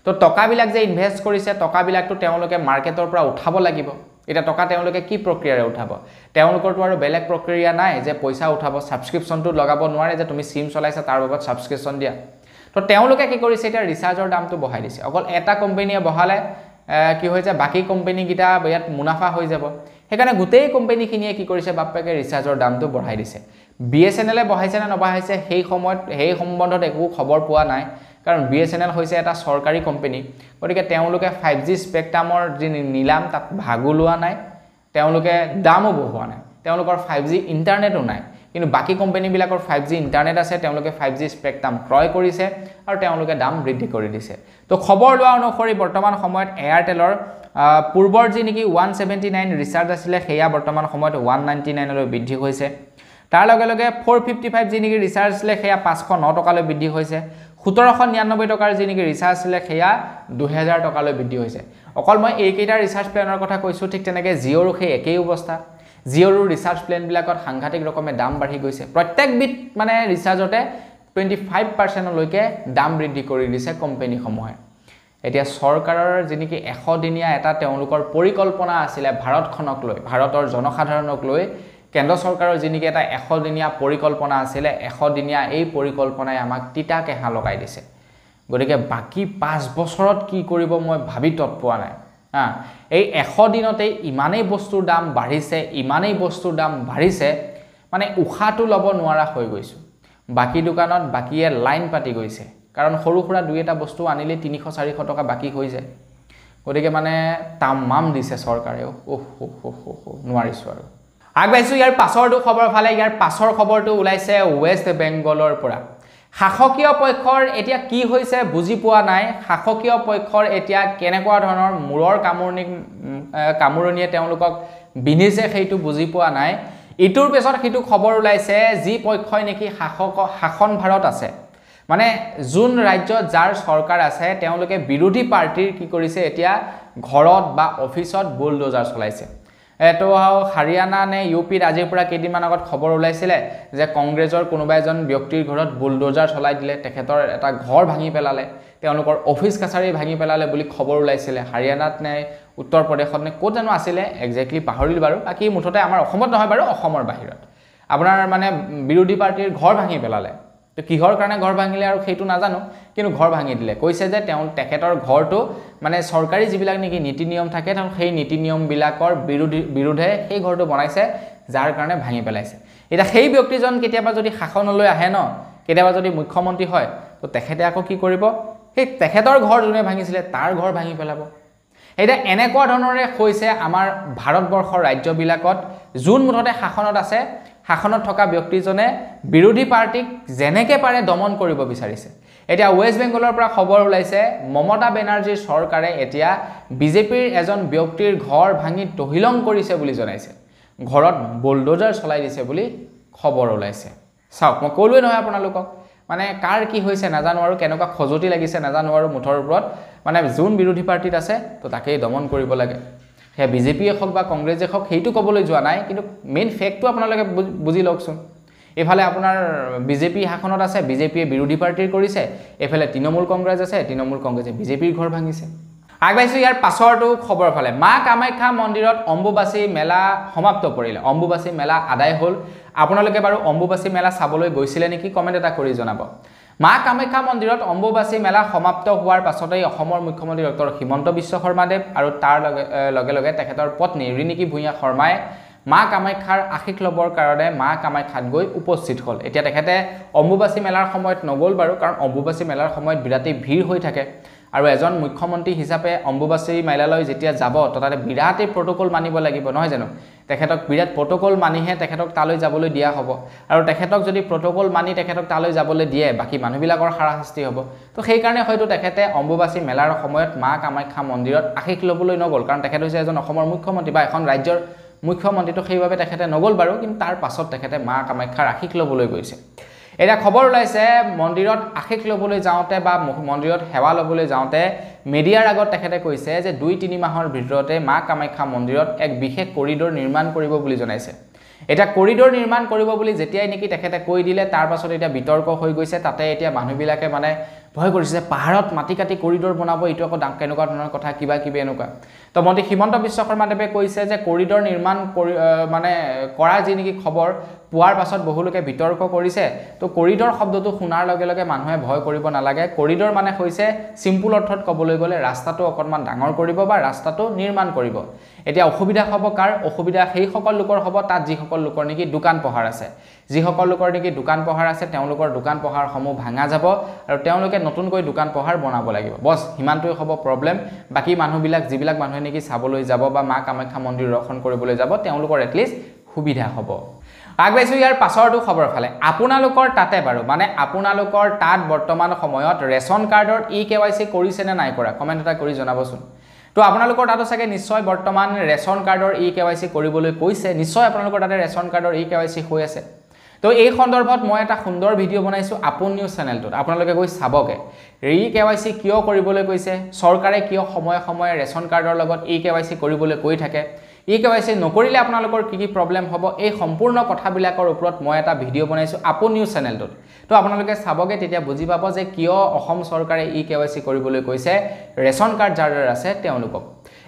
তো টকাবিলাক যে ইনভেস্ট কৰিছে টকাবিলাকটো তেওঁলোকে মাৰ্কেটৰ পৰা উঠাব লাগিব এটা টকা তেওঁলোকে কি প্ৰক্ৰিয়াৰে উঠাব তেওঁলোকৰটো আৰু বেলেগ প্ৰক্ৰিয়া নাই যে পইচা উঠাব সাবস্ক্ৰিপচনটো লগাব নোৱাৰে যে তুমি সিম চলাইছা তাৰ বাবদ সাবস্ক্ৰিপচন দিয়া তো তেওঁলোকে কি কৰিছে এটা ৰিচাৰ্জৰ দামটো বঢ়াই দিছে অকল এটা কোম্পানীয়ে বঢ়ালে কি হৈছে বাকি কোম্পানী গিটা ইয়াত মুনাফা হৈ যাব হেকাৰণে গোটেই কোম্পানীখিনিয়ে কি কৰিছে বাপেকে ৰিচাৰ্জৰ দামটো বঢ়াই দিছে BSNL এ বঢ়াইছে না নবঢ়াইছে সেই সময়ত সেই সম্বন্ধত একো খবৰ পোৱা নাই কাৰণ BSNL হৈছে এটা সৰকাৰি কোম্পানী গতিকে তেওঁলোকে 5G স্পেক্ট্ৰামৰ যি নিলাম তাত ভাগু লোৱা নাই তেওঁলোকে দামও বঢ়োৱা নাই তেওঁলোকৰ 5G ইন্টাৰনেটও নাই কিন্তু বাকি কোম্পানীবিলাকৰ 5G ইন্টাৰনেট আছে তেওঁলোকে 5G স্পেক্ট্ৰাম ক্ৰয় কৰিছে আৰু তেওঁলোকে দাম বৃদ্ধি কৰি দিছে তো খবৰ লোৱা অনুসৰি বৰ্তমান সময়ত এয়াৰটেলৰ পূৰ্বৰ যি নেকি 179 ৰিচাৰ্জ আছিল হেয়া বৰ্তমান সময়ত 199 লৈ বৃদ্ধি হৈছে তাৰ লগে লগে 455 যি নেকি ৰিচাৰ্জ আছিল হেয়া 509 টকালৈ বৃদ্ধি হৈছে 1799 টকাৰ যি নেকি ৰিচাৰ্জ আছিল হেয়া 2000 টকালৈ বৃদ্ধি হৈছে অকল মই এইকেইটা ৰিচাৰ্জ প্লেনৰ কথা কৈছো ঠিক তেনেকৈ জিঅ'ৰো সেই একেই অৱস্থা জিঅ'ৰো ৰিচাৰ্জ প্লেন বিলাকত সাংঘাতিক ৰকমে দাম বাঢ়ি গৈছে প্ৰত্যেক বিট মানে ৰিচাৰ্জতে 25% লৈকে দাম বৃদ্ধি কৰি দিছে কোম্পানীসমূহে এতিয়া সৰকাৰৰ যিনেকি 100 দিনীয়া এটা তেওঁলোকৰ পৰিকল্পনা আছিল ভাৰতখনক লৈ ভাৰতৰ জনসাধাৰণক লৈ কেন্দ্ৰ সৰকাৰৰ যিনেকি এটা 100 দিনীয়া পৰিকল্পনা আছিল 100 দিনীয়া এই পৰিকল্পনাই আমাক তিতা কেহা লগাই দিছে গতিকে বাকি 5 বছৰত কি কৰিব মই ভাবি তত পোৱা নাই এই 100 দিনতে ইমানেই বস্তুৰ দাম বাঢ়িছে মানে উখাটো লব নোৱাৰা হৈ গৈছে বাকি দোকানত বাকিয়ে লাইন পাতি গৈছে কাৰণ সৰু খুৰা দুই এটা বস্তু আনিলে 300-400 টকা বাকি হৈ যায় গতিকে মানে তামাম দিছে সৰকাৰেও নোৱাৰিছো আৰু আগবাইছো ইয়াৰ পাছৰটো খবৰ ফালে ইয়াৰ পাছৰ খবৰটো ওলাইছে ওয়েষ্ট বেংগলৰ পৰা শাসকীয় পক্ষৰ এতিয়া কি হৈছে বুজি পোৱা নাই শাসকীয় পক্ষৰ এতিয়া কেনেকুৱা ধৰণৰ মুৰৰ কামুৰণিয়ে তেওঁলোকক বিনিছে সেইটো বুজি পোৱা নাই ইটোৰ পিছত সেইটো খবৰ ওলাইছে যি পক্ষই নেকি শাসন ভাৰত আছে মানে জুন ৰাজ্যত যাৰ সৰকাৰ আছে তেওঁলোকে বিৰোধী পাৰ্টিৰ কি কৰিছে এতিয়া ঘৰত বা অফিসত বুলডোজাৰ চলাইছে এটো হাৰিয়ানা নে ইউপিত আজিৰ পৰা কেইদিনমান আগত খবৰ ওলাইছিলে যে কংগ্ৰেছৰ কোনোবা এজন ব্যক্তিৰ ঘৰত বুলডোজাৰ চলাই দিলে তেখেতৰ এটা ঘৰ ভাঙি পেলালে তেওঁলোকৰ অফিস কাছাৰী ভাঙি পেলালে বুলি খবৰ ওলাইছিলে হাৰিয়ানাত নে উত্তৰ প্ৰদেশত নে ক'ত জানো আছিলে এক্স্যাক্টলি পাহৰিল বাৰু বাকি মুঠতে আমাৰ অসমত নহয় বাৰু অসমৰ বাহিৰত আপোনাৰ মানে বিৰোধী পাৰ্টিৰ ঘৰ ভাঙি পেলালে তো কিহৰ কাৰণে ঘৰ ভাঙিলে আৰু সেইটো নাজানো কিন্তু ঘৰ ভাঙি দিলে কৈছে যে তেখেতৰ ঘৰটো মানে সৰকাৰি যিবিলাক নেকি নীতি নিয়ম থাকে সেই নীতি নিয়ম বিলাকৰ বিৰুদ্ধে সেই ঘৰটো বনাইছে যাৰ কাৰণে ভাঙি পেলাইছে এটা সেই ব্যক্তিজন কেতিয়াবা যদি শাসনলৈ আহে ন কেতিয়াবা যদি মুখ্যমন্ত্ৰী হয় তো তেখেতে আকৌ কি কৰিব সেই তেখেতৰ ঘৰ যোনে ভাঙিছিল তাৰ ঘৰ ভাঙি পেলাব এটা এনেকুৱা ধৰণৰে হৈছে আমাৰ ভাৰতবৰ্ষৰ ৰাজ্যবিলাকত যোন মুঠতে শাসনত আছে শাসনত থকা ব্যক্তিজনে বিৰোধী পাৰ্টিক জেনেকে পাৰে দমন কৰিব বিচাৰিছে এতিয়া ওয়েষ্ট বেংগলৰ পৰা খবৰ ওলাইছে মমতা বেনাৰ্জীৰ সৰকাৰে এতিয়া বিজেপিৰ এজন ব্যক্তিৰ ঘৰ ভাঙি তহিলং কৰিছে বুলি জনাইছে ঘৰত বুলডোজাৰ চলাই দিছে বুলি খবৰ ওলাইছে চাওক মই কলোৱে নহয় আপোনালোকক মানে কাৰ কি হৈছে নাজানো আৰু কেনেকুৱা খজতি লাগিছে নাজানো আৰু মুঠৰ ওপৰত মানে যোন বিৰোধী পাৰ্টিত আছে তো তাকেই দমন কৰিব লাগে হে বিজেপিয়ে হক বা কংগ্ৰেছে হক সেইটো কবলৈ যোৱা নাই কিন্তু মেইন ফেক্টটো আপোনালোকে বুজি লওকচোন এফালে আপোনাৰ বিজেপি শাসনত আছে বিজেপিয়ে বিৰোধী পাৰ্টিৰ কৰিছে এফালে তৃণমূল কংগ্ৰেছ আছে তৃণমূল কংগ্ৰেছে বিজেপিৰ ঘৰ ভাঙিছে আগবাইছো ইয়াৰ পাছৰটো খবৰ ফালে মা কামাখ্যা মন্দিৰত অম্বুবাচী মেলা সমাপ্ত কৰিলে অম্বুবাচী মেলা আদায় হ'ল আপোনালোকে বাৰু অম্বুবাচী মেলা চাবলৈ গৈছিলে নেকি কমেন্ট এটা কৰি জনাব মা কামাখ্যা মন্দিৰত অম্বুবাচী মেলা সমাপ্ত হোৱাৰ পাছতেই অসমৰ মুখ্যমন্ত্ৰী ডক্টৰ হিমন্ত বিশ্ব শৰ্মাদেৱ আৰু তাৰ লগে লগে তেখেতৰ পত্নী ৰিণিকী ভূঞা শৰ্মাই মা কামাখ্যাৰ আশীষ লবৰ কাৰণে মা কামাখ্যাত গৈ উপস্থিত হ'ল এতিয়া তেখেতে অম্বুবাচী মেলাৰ সময়ত নগল বাৰু কাৰণ অম্বুবাচী মেলাৰ সময়ত বিৰাটেই ভিৰ হৈ থাকে আৰু এজন মুখ্যমন্ত্ৰী হিচাপে অম্বুবাচী মেলালৈ যেতিয়া যাব তাতে বিৰাটেই প্ৰটোকল মানিব লাগিব নহয় জানো তেখেতক বিৰাট প্ৰটোকল মানিহে তেখেতক তালৈ যাবলৈ দিয়া হ'ব আৰু তেখেতক যদি প্ৰটোকল মানি তেখেতক তালৈ যাবলৈ দিয়ে বাকি মানুহবিলাকৰ হাৰাশাস্তি হ'ব তো সেই কাৰণে হয়তো তেখেতে অম্বুবাচী মেলাৰ সময়ত মা কামাখ্যা মন্দিৰত আশীষ লবলৈ নগল কাৰণ তেখেত হৈছে এজন অসমৰ মুখ্যমন্ত্ৰী বা এখন ৰাজ্যৰ মুখ্যমন্ত্ৰী তো সেইভাবে তেখেতে নগল বাৰু কিন্তু তাৰ পাছত তেখেতে মা কামাখ্যাৰ আশীষ লবলৈ গৈছে এটা খবৰ ওলাইছে মন্দিৰত আশীষ ল'বলৈ যাওঁতে বা মন্দিৰত সেৱা ল'বলৈ যাওঁতে মিডিয়াৰ আগত তেখেতে কৈছে যে 2-3 মাহৰ ভিতৰতে মা কামাখ্যা মন্দিৰত এক বিশেষ কৰিডৰ নিৰ্মাণ কৰিব বুলি জনাইছে এটা কৰিডৰ নিৰ্মাণ কৰিব বুলি যেতিয়াই নেকি তেখেতে কৈ দিলে তাৰ পাছত এটা বিতৰ্ক হৈ গৈছে তাতে এতিয়া মানুহবিলাকে মানে ভয় কৰিছে যে পাহাৰত মাটি কাটি কৰিডৰ বনাব ইটো আকৌ কেনেকুৱা ধৰণৰ কথা কিবা কিবি এনেকুৱা তো মন্ত্ৰী হিমন্ত বিশ্ব শৰ্মাদেৱে কৈছে যে কৰিডৰ নিৰ্মাণ মানে কৰা যি নেকি খবৰ পোৱাৰ পাছত বহুলোকে বিতৰ্ক কৰিছে তো কৰিডৰ শব্দটো শুনাৰ লগে লগে মানুহে ভয় কৰিব নালাগে কৰিডৰ মানে হৈছে সিম্পল অৰ্থত ক'বলৈ গ'লে ৰাস্তাটো অকণমান ডাঙৰ কৰিব বা ৰাস্তাটো নিৰ্মাণ কৰিব এতিয়া অসুবিধা হ'ব কাৰ অসুবিধা সেই সকল লোকৰ হ'ব তাত যিসকল লোকৰ নেকি দোকান পোহাৰ আছে যিসকল লোকৰ নেকি দোকান পোহাৰ আছে তেওঁলোকৰ দোকান পোহাৰসমূহ ভাঙা যাব আৰু তেওঁলোকে নতুনকৈ দোকান পোহাৰ বনাব লাগিব বস হিমানটোই হ'ব প্ৰবলেম বাকি মানুহবিলাক যিবিলাক মানুহে নেকি চাবলৈ যাব বা মা কামাখ্যা মন্দিৰ দৰ্শন কৰিবলৈ যাব তেওঁলোকৰ এটলিষ্ট সুবিধা হ'ব আগবাইছো ইয়াৰ পাছৰটো খবৰ ফালে আপোনালোকৰ তাতে বাৰু মানে আপোনালোকৰ তাত বৰ্তমান সময়ত ৰেচন কাৰ্ডৰ KYC কৰিছে নে নাই কৰা কমেন্ট এটা কৰি জনাবচোন তো আপোনালোকৰ তাতো চাগে নিশ্চয় বৰ্তমান ৰেচন কাৰ্ডৰ KYC কৰিবলৈ কৈছে নিশ্চয় আপোনালোকৰ তাতে ৰেচন কাৰ্ডৰ KYC হৈ আছে তো এই সন্দৰ্ভত মই এটা সুন্দৰ ভিডিও বনাইছো আপোন নিউজ চেনেলটোত আপোনালোকে গৈ চাবগে KYC কিয় কৰিবলৈ কৈছে চৰকাৰে কিয় সময়ে সময়ে ৰেচন কাৰ্ডৰ লগত KYC কৰিবলৈ কৈ থাকে KYC নকৰিলে আপোনালোকৰ কি প্ৰবলেম হ'ব এই সম্পূৰ্ণ কথাবিলাকৰ ওপৰত মই এটা ভিডিও বনাইছো আপোন নিউজ চেনেলটোত তো আপোনালোকে চাবগে তেতিয়া বুজি পাব যে কিয় অসম চৰকাৰে KYC কৰিবলৈ কৈছে ৰেচন কাৰ্ড যাৰ আছে তেওঁলোকক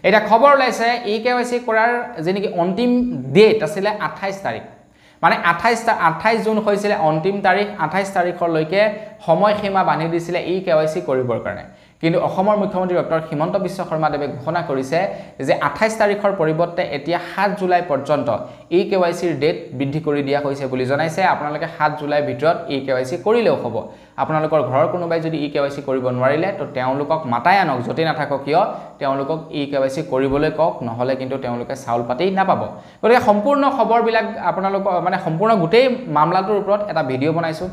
এটা খবৰ ওলাইছে KYC কৰাৰ যেনেকি অন্তিম ডেট আছিল 28 তাৰিখ মানে 28 জুন হৈছিল অন্তিম তাৰিখ 28 তাৰিখলৈকে সময়সীমা বান্ধি দিছিল KYC কৰিবৰ কাৰণে কিন্তু অসমৰ মুখ্যমন্ত্ৰী ডক্টৰ হিমন্ত বিশ্ব শৰ্মাদেৱে ঘোষণা কৰিছে যে 28 তাৰিখৰ পৰিৱৰ্তে এতিয়া 7 জুলাই পৰ্যন্ত KYC ৰ ডেট বৃদ্ধি কৰি দিয়া হৈছে বুলি জনাইছে আপোনালোকে 7 জুলাইৰ ভিতৰত KYC কৰিলেও হ'ব আপোনালোকৰ ঘৰৰ কোনোবাই যদি KYC কৰিব নোৱাৰিলে তো তেওঁলোকক মাতাই আনক যতে নাথাকক কিয় তেওঁলোকক KYC কৰিবলৈ কক নহলে কিন্তু তেওঁলোকে চাউল পাতি নাপাব গতিকে সম্পূৰ্ণ খবৰবিলাক আপোনালোক মানে সম্পূৰ্ণ গোটেই মামলাটোৰ ওপৰত এটা ভিডিও বনাইছো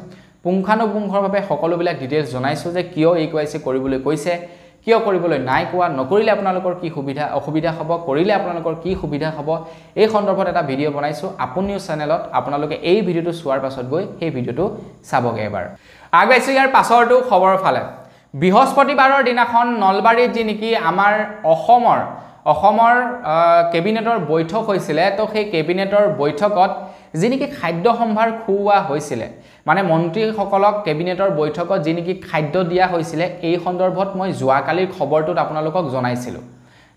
পুংখানুপুংখৰভাৱে সকলোবিলাক ডিটেইলছ জনাইছো যে কিয় KYC কৰিবলৈ কৈছে কিয় কৰিবলৈ নাই কোৱা নকৰিলে আপোনালোকৰ কি সুবিধা অসুবিধা হ'ব কৰিলে আপোনালোকৰ কি সুবিধা হ'ব এই সন্দৰ্ভত এটা ভিডিও বনাইছো আপোন নিউজ চেনেলত আপোনালোকে এই ভিডিওটো চোৱাৰ পাছত গৈ সেই ভিডিওটো চাবগে এবাৰ আগবাইছো ইয়াৰ পাছৰটো খবৰ ফালে বৃহস্পতিবাৰৰ দিনাখন নলবাৰীত যি নেকি আমাৰ অসমৰ কেবিনেটৰ বৈঠক হৈছিল তো সেই কেবিনেটৰ বৈঠকত যি নেকি খাদ্য সম্ভাৰ খুওৱা হৈছিল মানে মন্ত্ৰীসকলক কেবিনেটৰ বৈঠকত যি নেকি খাদ্য দিয়া হৈছিল এই সন্দৰ্ভত মই যোৱাকালিৰ খবৰটোত আপোনালোকক জনাইছিলো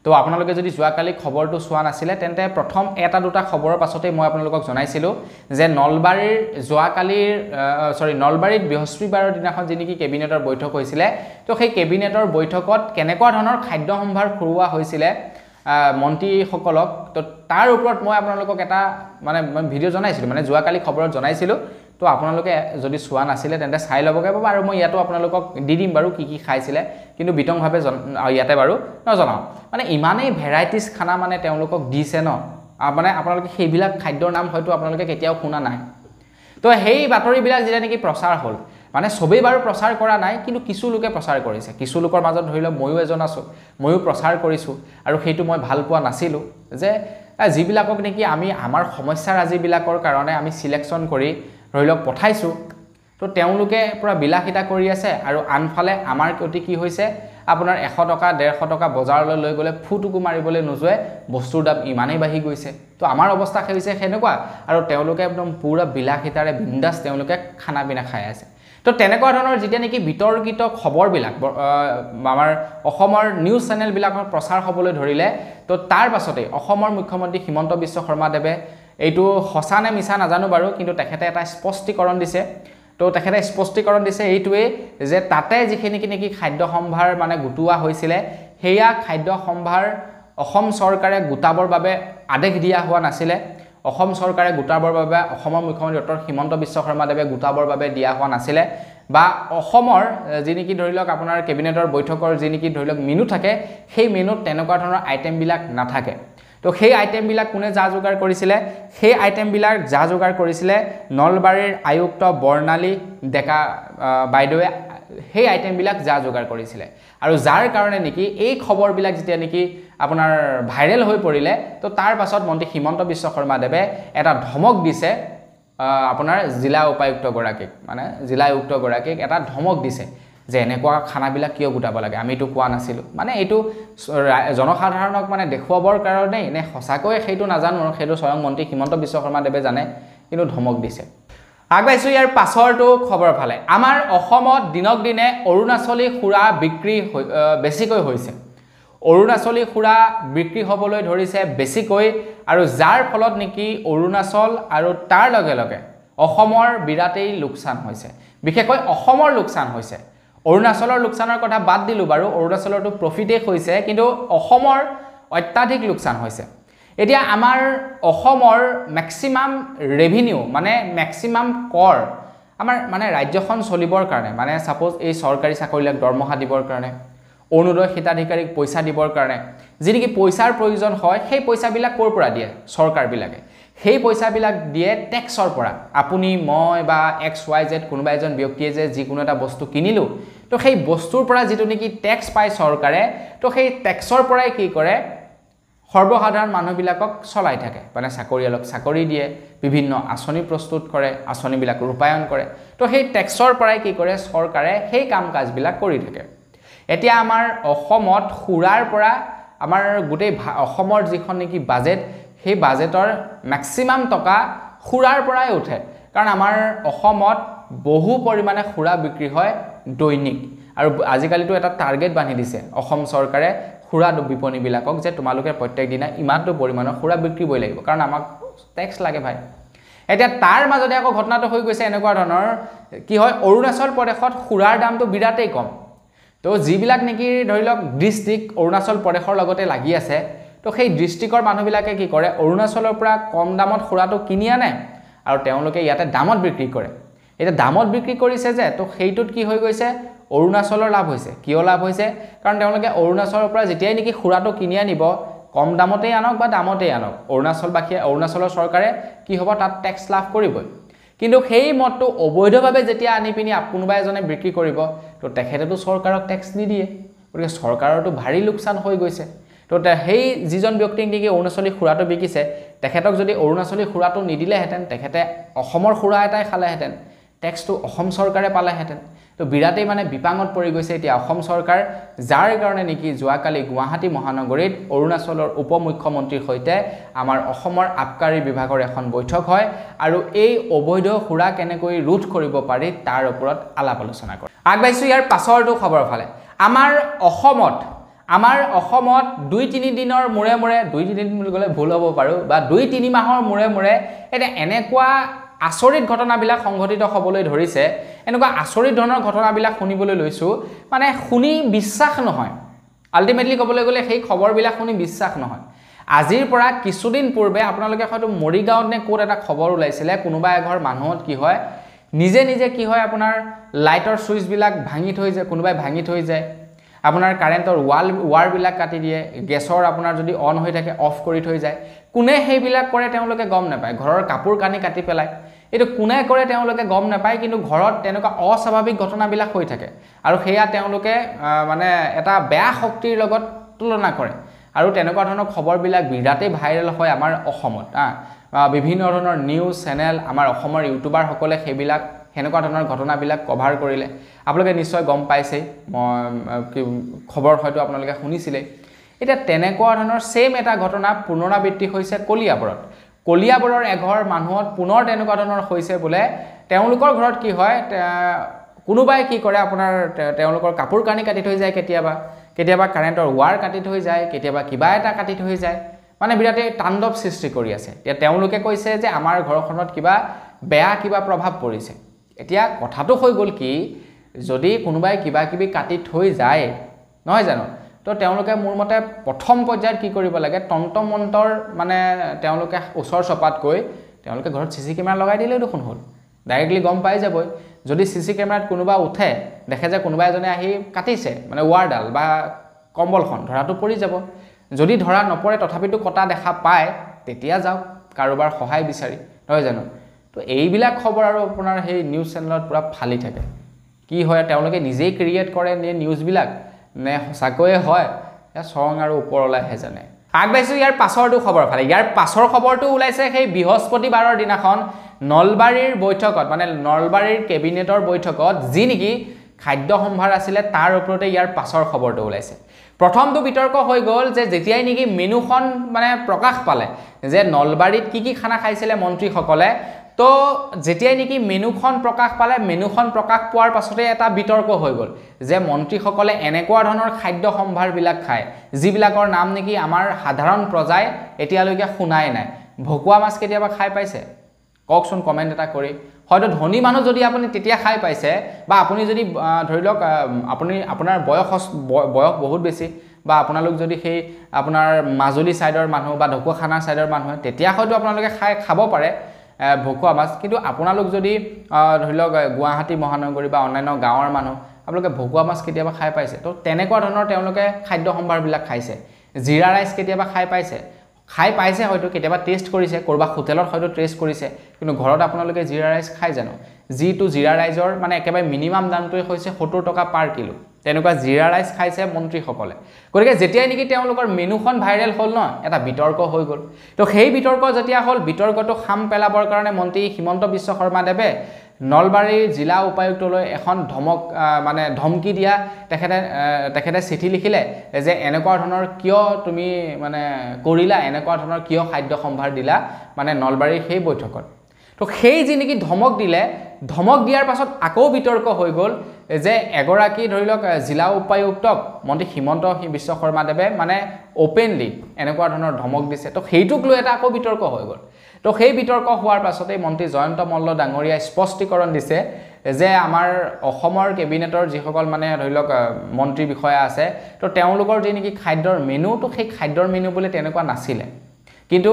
তো আপোনালোকে যদি যোৱাকালি খবৰটো চোৱা নাছিলে তেন্তে প্ৰথম এটা দুটা খবৰৰ পাছতে মই আপোনালোকক জনাইছিলো যে নলবাৰীত বৃহস্পতিবাৰৰ দিনাখন যি নেকি কেবিনেটৰ বৈঠক হৈছিল তো সেই কেবিনেটৰ বৈঠকত কেনেকুৱা ধৰণৰ খাদ্য সম্ভাৰ খুওৱা হৈছিল মন্ত্ৰীসকলক তো তাৰ ওপৰত মই আপোনালোকক এটা মানে ভিডিও জনাইছিলো মানে যোৱাকালি খবৰত জনাইছিলো তো আপোনালোকে যদি চোৱা নাছিলে তেন্তে চাই ল'বগে পাব আৰু মই ইয়াতো আপোনালোকক দি দিম বাৰু কি খাইছিলে কিন্তু বিতংভাৱে ইয়াতে বাৰু নজনাও মানে ইমানেই ভেৰাইটিজ খানা মানে তেওঁলোকক দিছে ন মানে আপোনালোকে সেইবিলাক খাদ্যৰ নাম হয়তো আপোনালোকে কেতিয়াও শুনা নাই তো সেই বাতৰিবিলাক যেটা নেকি প্ৰচাৰ হ'ল মানে সবেই বাৰু প্ৰচাৰ কৰা নাই কিন্তু কিছু লোকে প্ৰচাৰ কৰিছে কিছু লোকৰ মাজত ধৰি লওক ময়ো এজন আছো ময়ো প্ৰচাৰ কৰিছো আৰু সেইটো মই ভাল পোৱা নাছিলো যে যিবিলাকক নেকি আমি আমাৰ সমস্যাৰ আজিবিলাকৰ কাৰণে আমি সিলেকশন কৰি ধৰি লওক পঠাইছো তো তেওঁলোকে পুৰা বিলাসিতা কৰি আছে আৰু আনফালে আমাৰ কতি কি হৈছে আপোনাৰ 100 টকা 150 টকা বজাৰলৈ লৈ গলে ফুটুকু মাৰিবলৈ নজুৱে বস্তুৰ দাম ইমানেই বাঢ়ি গৈছে তো আমাৰ অৱস্থা হৈছে হেনেকুৱা আৰু তেওঁলোকে একদম পুৰা বিলাসিতাৰে বিন্দাস তেওঁলোকে খানা বিনা খাই আছে তো তেনেকুৱা ধৰণৰ যেতিয়া নেকি বিতৰ্কিত খবৰবিলাক আমাৰ অসমৰ নিউজ চেনেল বিলাকৰ প্ৰচাৰ হ'বলৈ ধৰিলে তো তাৰ পাছতে অসমৰ মুখ্যমন্ত্ৰী হিমন্ত বিশ্ব শৰ্মাদেৱে এইটো হসা নে মিছা নাজানো বাৰু কিন্তু তেখেতে এটা স্পষ্টীকৰণ দিছে তো তেখেতে স্পষ্টীকৰণ দিছে এইটোৱে যে তাতে যিখিনি নেকি খাদ্য সম্ভাৰ মানে গুটোৱা হৈছিল হেয়া খাদ্য সম্ভাৰ অসম চৰকাৰে গুটাবৰ বাবে আদেশ দিয়া হোৱা নাছিলে অসম চৰকাৰে গুটাবৰ বাবে অসমৰ মুখ্যমন্ত্ৰী ডক্টৰ হিমন্ত বিশ্ব শৰ্মাদেৱে গুটাবৰ বাবে দিয়া হোৱা নাছিলে বা অসমৰ যি নেকি ধৰি লওক আপোনাৰ কেবিনেটৰ বৈঠকৰ যি নেকি ধৰি লওক মেনু থাকে সেই মেনুত তেনেকুৱা ধৰণৰ আইটেম বিলাক নাথাকে তো সেই আইটেম বিলাক কোনে যা যোগাৰ কৰিছিল সেই আইটেম বিলাক যা যোগাৰ কৰিছিল নলবাৰীৰ আয়ুক্ত বৰ্ণালী ডেকা বাইদেৱে সেই আইটেম বিলাক যা যোগাৰ কৰিছিল আৰু যাৰ কাৰণে নেকি এই খবৰ বিলাক যেতিয়া নেকি আপোনাৰ ভাইৰেল হৈ পৰিলে তো তাৰ পাছত মন্ত্ৰী হিমন্ত বিশ্ব শৰ্মাদেৱে এটা ধমক দিছে আপোনাৰ জিলা উপায়ুক্তগৰাকীক মানে জিলা আয়ুক্তগৰাকীক এটা ধমক দিছে যে এনেকুৱা খানাবিলাক কিয় গোটাব লাগে আমিতো কোৱা নাছিলোঁ মানে এইটো জনসাধাৰণক মানে দেখুৱাবৰ কাৰণে নে সঁচাকৈ সেইটো নাজানো আৰু সেইটো স্বয়ং মন্ত্ৰী হিমন্ত বিশ্ব শৰ্মাদেৱে জানে কিন্তু ধমক দিছে আগবাইছোঁ ইয়াৰ পাছৰটো খবৰ ফালে আমাৰ অসমত দিনক দিনে অৰুণাচলী সুৰা বিক্ৰী বেছিকৈ হৈছে অৰুণাচলী সুৰা বিক্ৰী হ'বলৈ ধৰিছে বেছিকৈ আৰু যাৰ ফলত নেকি অৰুণাচল আৰু তাৰ লগে লগে অসমৰ বিৰাটেই লোকচান হৈছে বিশেষকৈ অসমৰ লোকচান হৈছে অৰুণাচলৰ লোকচানৰ কথা বাদ দিলোঁ বাৰু অৰুণাচলৰটো প্ৰফিটেই হৈছে কিন্তু অসমৰ অত্যাধিক লোকচান হৈছে এতিয়া আমাৰ অসমৰ ম্যাক্সিমাম ৰেভিনিউ মানে ম্যাক্সিমাম কৰ আমাৰ মানে ৰাজ্যখন চলিবৰ কাৰণে মানে সাপোজ এই চৰকাৰী চাকৰিলাক দৰমহা দিবৰ কাৰণে অৰুণোদয় হিতাধিকাৰীক পইচা দিবৰ কাৰণে যি নেকি পইচাৰ প্ৰয়োজন হয় সেই পইচাবিলাক ক'ৰ পৰা দিয়ে চৰকাৰবিলাকে সেই পইচাবিলাক দিয়ে টেক্সৰ পৰা আপুনি মই বা XYZ কোনোবা এজন ব্যক্তিয়ে যে যিকোনো এটা বস্তু কিনিলোঁ তো সেই বস্তুৰ পৰা যিটো নেকি টেক্স পায় চৰকাৰে তো সেই টেক্সৰ পৰাই কি কৰে সৰ্বসাধাৰণ মানুহবিলাকক চলাই থাকে মানে চাকৰিয়ালক চাকৰি দিয়ে বিভিন্ন আঁচনি প্ৰস্তুত কৰে আঁচনিবিলাক ৰূপায়ণ কৰে তো সেই টেক্সৰ পৰাই কি কৰে চৰকাৰে সেই কাম কাজবিলাক কৰি থাকে এতিয়া আমাৰ অসমত সুৰাৰ পৰা আমাৰ গোটেই অসমৰ যিখন নেকি বাজেট সেই বাজেটৰ ম্যাক্সিমাম টকা সুৰাৰ পৰাই উঠে কাৰণ আমাৰ অসমত বহু পৰিমাণে সুৰা বিক্ৰী হয় দৈনিক আৰু আজিকালিতো এটা টাৰ্গেট বান্ধি দিছে অসম চৰকাৰে সুৰা বিপণীবিলাকক যে তোমালোকে প্ৰত্যেক দিনা ইমানটো পৰিমাণৰ সুৰা বিক্ৰীবই লাগিব কাৰণ আমাক টেক্স লাগে ভাই এতিয়া তাৰ মাজতে আকৌ ঘটনাটো হৈ গৈছে এনেকুৱা ধৰণৰ কি হয় অৰুণাচল প্ৰদেশত সুৰাৰ দামটো বিৰাটেই কম তো যিবিলাক নেকি ধৰি লওক ডিস্ট্ৰিক্ট অৰুণাচল প্ৰদেশৰ লগতে লাগি আছে তো সেই ডিস্ট্ৰিক্টৰ মানুহবিলাকে কি কৰে অৰুণাচলৰ পৰা কম দামত সুৰাটো কিনি আনে আৰু তেওঁলোকে ইয়াতে দামত বিক্ৰী কৰে এটা দামত বিক্ৰী কৰিছে যে তো সেইটোত কি হৈ গৈছে অৰুণাচলৰ লাভ হৈছে কিয় লাভ হৈছে কাৰণ তেওঁলোকে অৰুণাচলৰ পৰা যেতিয়াই নেকি সুৰাটো কিনি আনিব কম দামতেই আনক বা দামতেই আনক অৰুণাচলৰ চৰকাৰে কি হ'ব তাত টেক্স লাভ কৰিবই কিন্তু সেই মতটো অবৈধভাৱে যেতিয়া আনি পিনি কোনোবা এজনে বিক্ৰী কৰিব তো তেখেতেতো চৰকাৰক টেক্স নিদিয়ে গতিকে চৰকাৰৰতো ভাৰী লোকচান হৈ গৈছে তো সেই যিজন ব্যক্তিক নেকি অৰুণাচলী সুৰাটো বিকিছে তেখেতক যদি অৰুণাচলী সুৰাটো নিদিলেহেঁতেন তেখেতে অসমৰ সুৰা এটাই খালেহেঁতেন টেক্সটো অসম চৰকাৰে পালেহেঁতেন তো বিৰাটেই মানে বিপাঙত পৰি গৈছে এতিয়া অসম চৰকাৰ যাৰ কাৰণে নেকি যোৱাকালি গুৱাহাটী মহানগৰীত অৰুণাচলৰ উপ মুখ্যমন্ত্ৰীৰ সৈতে আমাৰ অসমৰ আবকাৰী বিভাগৰ এখন বৈঠক হয় আৰু এই অবৈধ সুৰা কেনেকৈ ৰোধ কৰিব পাৰি তাৰ ওপৰত আলাপ আলোচনা কৰে আগবাইছোঁ ইয়াৰ পাছৰটো খবৰ ফালে আমাৰ অসমত 2-3 দিনৰ মূৰে মূৰে 2-3 দিন বুলি ক'লে ভুল হ'ব পাৰোঁ বা 2-3 মাহৰ মূৰে মূৰে এটা এনেকুৱা আচৰিত ঘটনাবিলাক সংঘটিত হ'বলৈ ধৰিছে এনেকুৱা আচৰিত ধৰণৰ ঘটনাবিলাক শুনিবলৈ লৈছোঁ মানে শুনি বিশ্বাস নহয় আল্টিমেটলি ক'বলৈ গ'লে সেই খবৰবিলাক শুনি বিশ্বাস নহয় আজিৰ পৰা কিছুদিন পূৰ্বে আপোনালোকে হয়তো মৰিগাঁৱত নে ক'ত এটা খবৰ ওলাইছিলে কোনোবা এঘৰ মানুহত কি হয় নিজে কি হয় আপোনাৰ লাইটৰ সুইচবিলাক ভাঙি থৈ যায় কোনোবাই ভাঙি থৈ যায় আপোনাৰ কাৰেণ্টৰ ৱাৰবিলাক কাটি দিয়ে গেছৰ আপোনাৰ যদি অন হৈ থাকে অফ কৰি থৈ যায় কোনে সেইবিলাক কৰে তেওঁলোকে গম নাপায় ঘৰৰ কাপোৰ কানি কাটি পেলায় এইটো কোনে কৰে তেওঁলোকে গম নাপায় কিন্তু ঘৰত তেনেকুৱা অস্বাভাৱিক ঘটনাবিলাক হৈ থাকে আৰু সেয়া তেওঁলোকে মানে এটা বেয়া শক্তিৰ লগত তুলনা কৰে আৰু তেনেকুৱা ধৰণৰ খবৰবিলাক বিৰাটেই ভাইৰেল হয় আমাৰ অসমত বিভিন্ন ধৰণৰ নিউজ চেনেল আমাৰ অসমৰ ইউটিউবাৰসকলে সেইবিলাক হেনেকুৱা ধৰণৰ ঘটনাবিলাক কভাৰ কৰিলে আপোনালোকে নিশ্চয় গম পাইছেই খবৰ হয়তো আপোনালোকে শুনিছিলে এটা তেনেকুৱা ধৰণৰ সেম এটা ঘটনা পুনৰাবৃত্তি হৈছে কলিয়াবৰৰ এঘৰ মানুহত পুনৰ তেনেকুৱা ধৰণৰ হৈছে বোলে তেওঁলোকৰ ঘৰত কি হয় কোনোবাই কি কৰে আপোনাৰ তেওঁলোকৰ কাপোৰ কানি কাটি থৈ যায় কেতিয়াবা কাৰেণ্টৰ ৱাৰ কাটি থৈ যায় কেতিয়াবা কিবা এটা কাটি থৈ যায় মানে বিৰাটেই তাণ্ডৱ সৃষ্টি কৰি আছে এতিয়া তেওঁলোকে কৈছে যে আমাৰ ঘৰখনত বেয়া কিবা প্ৰভাৱ পৰিছে এতিয়া কথাটো হৈ গ'ল কি যদি কোনোবাই কিবি কাটি থৈ যায় নহয় জানো তো তেওঁলোকে মোৰ মতে প্ৰথম পৰ্যায়ত কি কৰিব লাগে তন্ত্ৰমন্তৰ মানে তেওঁলোকে ওচৰ চপাত কৈ তেওঁলোকে ঘৰত সিসি কেমেৰা লগাই দিলেও দেখোন হ'ল ডাইৰেক্টলি গম পাই যাবই যদি সিসি কেমেৰাত কোনোবা উঠে দেখে যে কোনোবা এজনে আহি কাটিছে মানে ৱাৰডাল বা কম্বলখন ধৰাটো পৰি যাব যদি ধৰা নপৰে তথাপিতো কটা দেখা পায় তেতিয়া যাওক কাৰোবাৰ সহায় বিচাৰি নহয় জানো তো এইবিলাক খবৰ আৰু আপোনাৰ সেই নিউজ চেনেলত পুৰা ফালি থাকে কি হয় তেওঁলোকে নিজেই ক্ৰিয়েট কৰে নে নিউজবিলাক নে সঁচাকৈয়ে হয় এ চৰং আৰু ওপৰলৈহে জানে আগবাইছোঁ ইয়াৰ পাছৰটো খবৰ ফালে ইয়াৰ পাছৰ খবৰটো ওলাইছে সেই বৃহস্পতিবাৰৰ দিনাখন নলবাৰীৰ বৈঠকত মানে নলবাৰীৰ কেবিনেটৰ বৈঠকত যি নেকি খাদ্য সম্ভাৰ আছিলে তাৰ ওপৰতে ইয়াৰ পাছৰ খবৰটো ওলাইছে প্ৰথমটো বিতৰ্ক হৈ গ'ল যে যেতিয়াই নেকি মেনুখন মানে প্ৰকাশ পালে যে নলবাৰীত কি খানা খাইছিলে মন্ত্ৰীসকলে তো যেতিয়াই নেকি মেনুখন প্ৰকাশ পালে মেনুখন প্ৰকাশ পোৱাৰ পাছতে এটা বিতৰ্ক হৈ গ'ল যে মন্ত্ৰীসকলে এনেকুৱা ধৰণৰ খাদ্য সম্ভাৰবিলাক খায় যিবিলাকৰ নাম নেকি আমাৰ সাধাৰণ প্ৰজাই এতিয়ালৈকে শুনাই নাই ভকুৱা মাছ কেতিয়াবা খাই পাইছে কওকচোন কমেন্ট এটা কৰি হয়তো ধনী মানুহ যদি আপুনি তেতিয়া খাই পাইছে বা আপুনি যদি ধৰি লওক আপোনাৰ বয়স বহুত বেছি বা আপোনালোক যদি সেই আপোনাৰ মাজুলী সাইডৰ মানুহ বা ঢকুৱাখানা সাইডৰ মানুহ তেতিয়া হয়তো আপোনালোকে খাব পাৰে ভকুৱা মাছ কিন্তু আপোনালোক যদি ধৰি লওক গুৱাহাটী মহানগৰী বা অন্যান্য গাঁৱৰ মানুহ আপোনালোকে ভকুৱা মাছ কেতিয়াবা খাই পাইছে তো তেনেকুৱা ধৰণৰ তেওঁলোকে খাদ্য সম্ভাৰবিলাক খাইছে জিৰা ৰাইচ কেতিয়াবা খাই পাইছে হয়তো কেতিয়াবা টেষ্ট কৰিছে কৰবা হোটেলত হয়তো টেষ্ট কৰিছে কিন্তু ঘৰত আপোনালোকে জিৰা ৰাইচ খাই জানো যিটো জিৰা ৰাইজৰ মানে একেবাৰে মিনিমাম দামটোৱে হৈছে 70 টকা পাৰ কিলো তেনেকুৱা জিৰা ৰাইচ খাইছে মন্ত্ৰীসকলে গতিকে যেতিয়াই নেকি তেওঁলোকৰ মেনুখন ভাইৰেল হ'ল ন এটা বিতৰ্ক হৈ গ'ল তো সেই বিতৰ্ক যেতিয়া হ'ল বিতৰ্কটো খাম পেলাবৰ কাৰণে মন্ত্ৰী হিমন্ত বিশ্ব শৰ্মা দেৱে নলবাৰীৰ জিলা উপায়ুক্তলৈ এখন মানে ধমকি দিয়া তেখেতে চিঠি লিখিলে যে এনেকুৱা ধৰণৰ কিয় তুমি মানে কৰিলা এনেকুৱা ধৰণৰ কিয় খাদ্য সম্ভাৰ দিলা মানে নলবাৰীৰ সেই বৈঠকত তো সেই যি নেকি ধমক দিয়াৰ পাছত আকৌ বিতৰ্ক হৈ গ'ল যে এগৰাকী ধৰি লওক জিলা উপায়ুক্তক মন্ত্ৰী হিমন্ত বিশ্ব শৰ্মা দেৱে মানে ওপেনলি এনেকুৱা ধৰণৰ ধমক দিছে তো সেইটোক লৈ এটা আকৌ বিতৰ্ক হৈ গ'ল তো সেই বিতৰ্ক হোৱাৰ পাছতে মন্ত্ৰী জয়ন্ত মল্ল ডাঙৰীয়াই স্পষ্টীকৰণ দিছে যে আমাৰ অসমৰ কেবিনেটৰ যিসকল মানে ধৰি লওক মন্ত্ৰী বিষয়া আছে তো তেওঁলোকৰ যি নেকি খাদ্যৰ মেনু তো সেই খাদ্যৰ মেনু বুলি তেনেকুৱা নাছিলে কিন্তু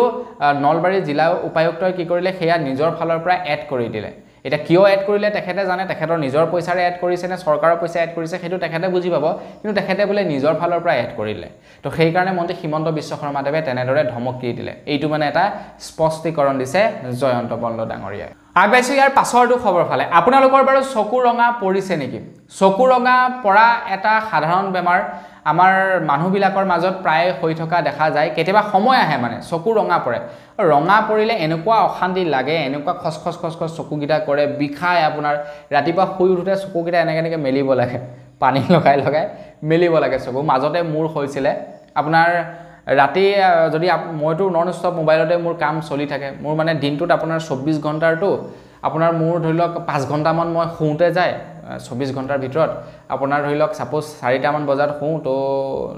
নলবাৰী জিলা উপায়ুক্তই কি কৰিলে সেয়া নিজৰ ফালৰ পৰা এড কৰি দিলে এটা কিয় এড কৰিলে তেখেতে জানে তেখেতৰ নিজৰ পইচাৰে এড কৰিছে নে চৰকাৰৰ পইচা এড কৰিছে সেইটো তেখেতে বুজি পাব কিন্তু তেখেতে বোলে নিজৰ ফালৰ পৰা এড কৰিলে তো সেই কাৰণে মন্ত্ৰী হিমন্ত বিশ্ব শৰ্মা দেৱে তেনেদৰে ধমক দি দিলে এইটো মানে এটা স্পষ্টীকৰণ দিছে জয়ন্ত মল্ল ডাঙৰীয়াই আগবাইছো ইয়াৰ পাছৰটো খবৰ ফালে আপোনালোকৰ বাৰু চকু ৰঙা পৰিছে নেকি চকু ৰঙা পৰা এটা সাধাৰণ বেমাৰ আমাৰ মানুহবিলাকৰ মাজত প্ৰায় হৈ থকা দেখা যায় কেতিয়াবা সময় আহে মানে চকু ৰঙা পৰে ৰঙা পৰিলে এনেকুৱা অশান্তি লাগে এনেকুৱা খসখস চকুগিটা কৰে বিষায় আপোনাৰ ৰাতিপুৱা শুই উঠোতে চকুগিটা এনেকে মেলিব লাগে পানী লগাই মেলিব লাগে চকু মাজতে মোৰ হৈছিলে আপোনাৰ ৰাতি যদি মইতো নন ষ্টপ মোবাইলতে মোৰ কাম চলি থাকে মোৰ মানে দিনটোত আপোনাৰ 24 ঘণ্টাৰটো আপোনাৰ মোৰ ধৰি লওক 5 ঘণ্টামান মই শুওঁতে যায় 24 ঘণ্টাৰ ভিতৰত আপোনাৰ ধৰি লওক সাপোজ 4টা মান বজাত শুওঁ তো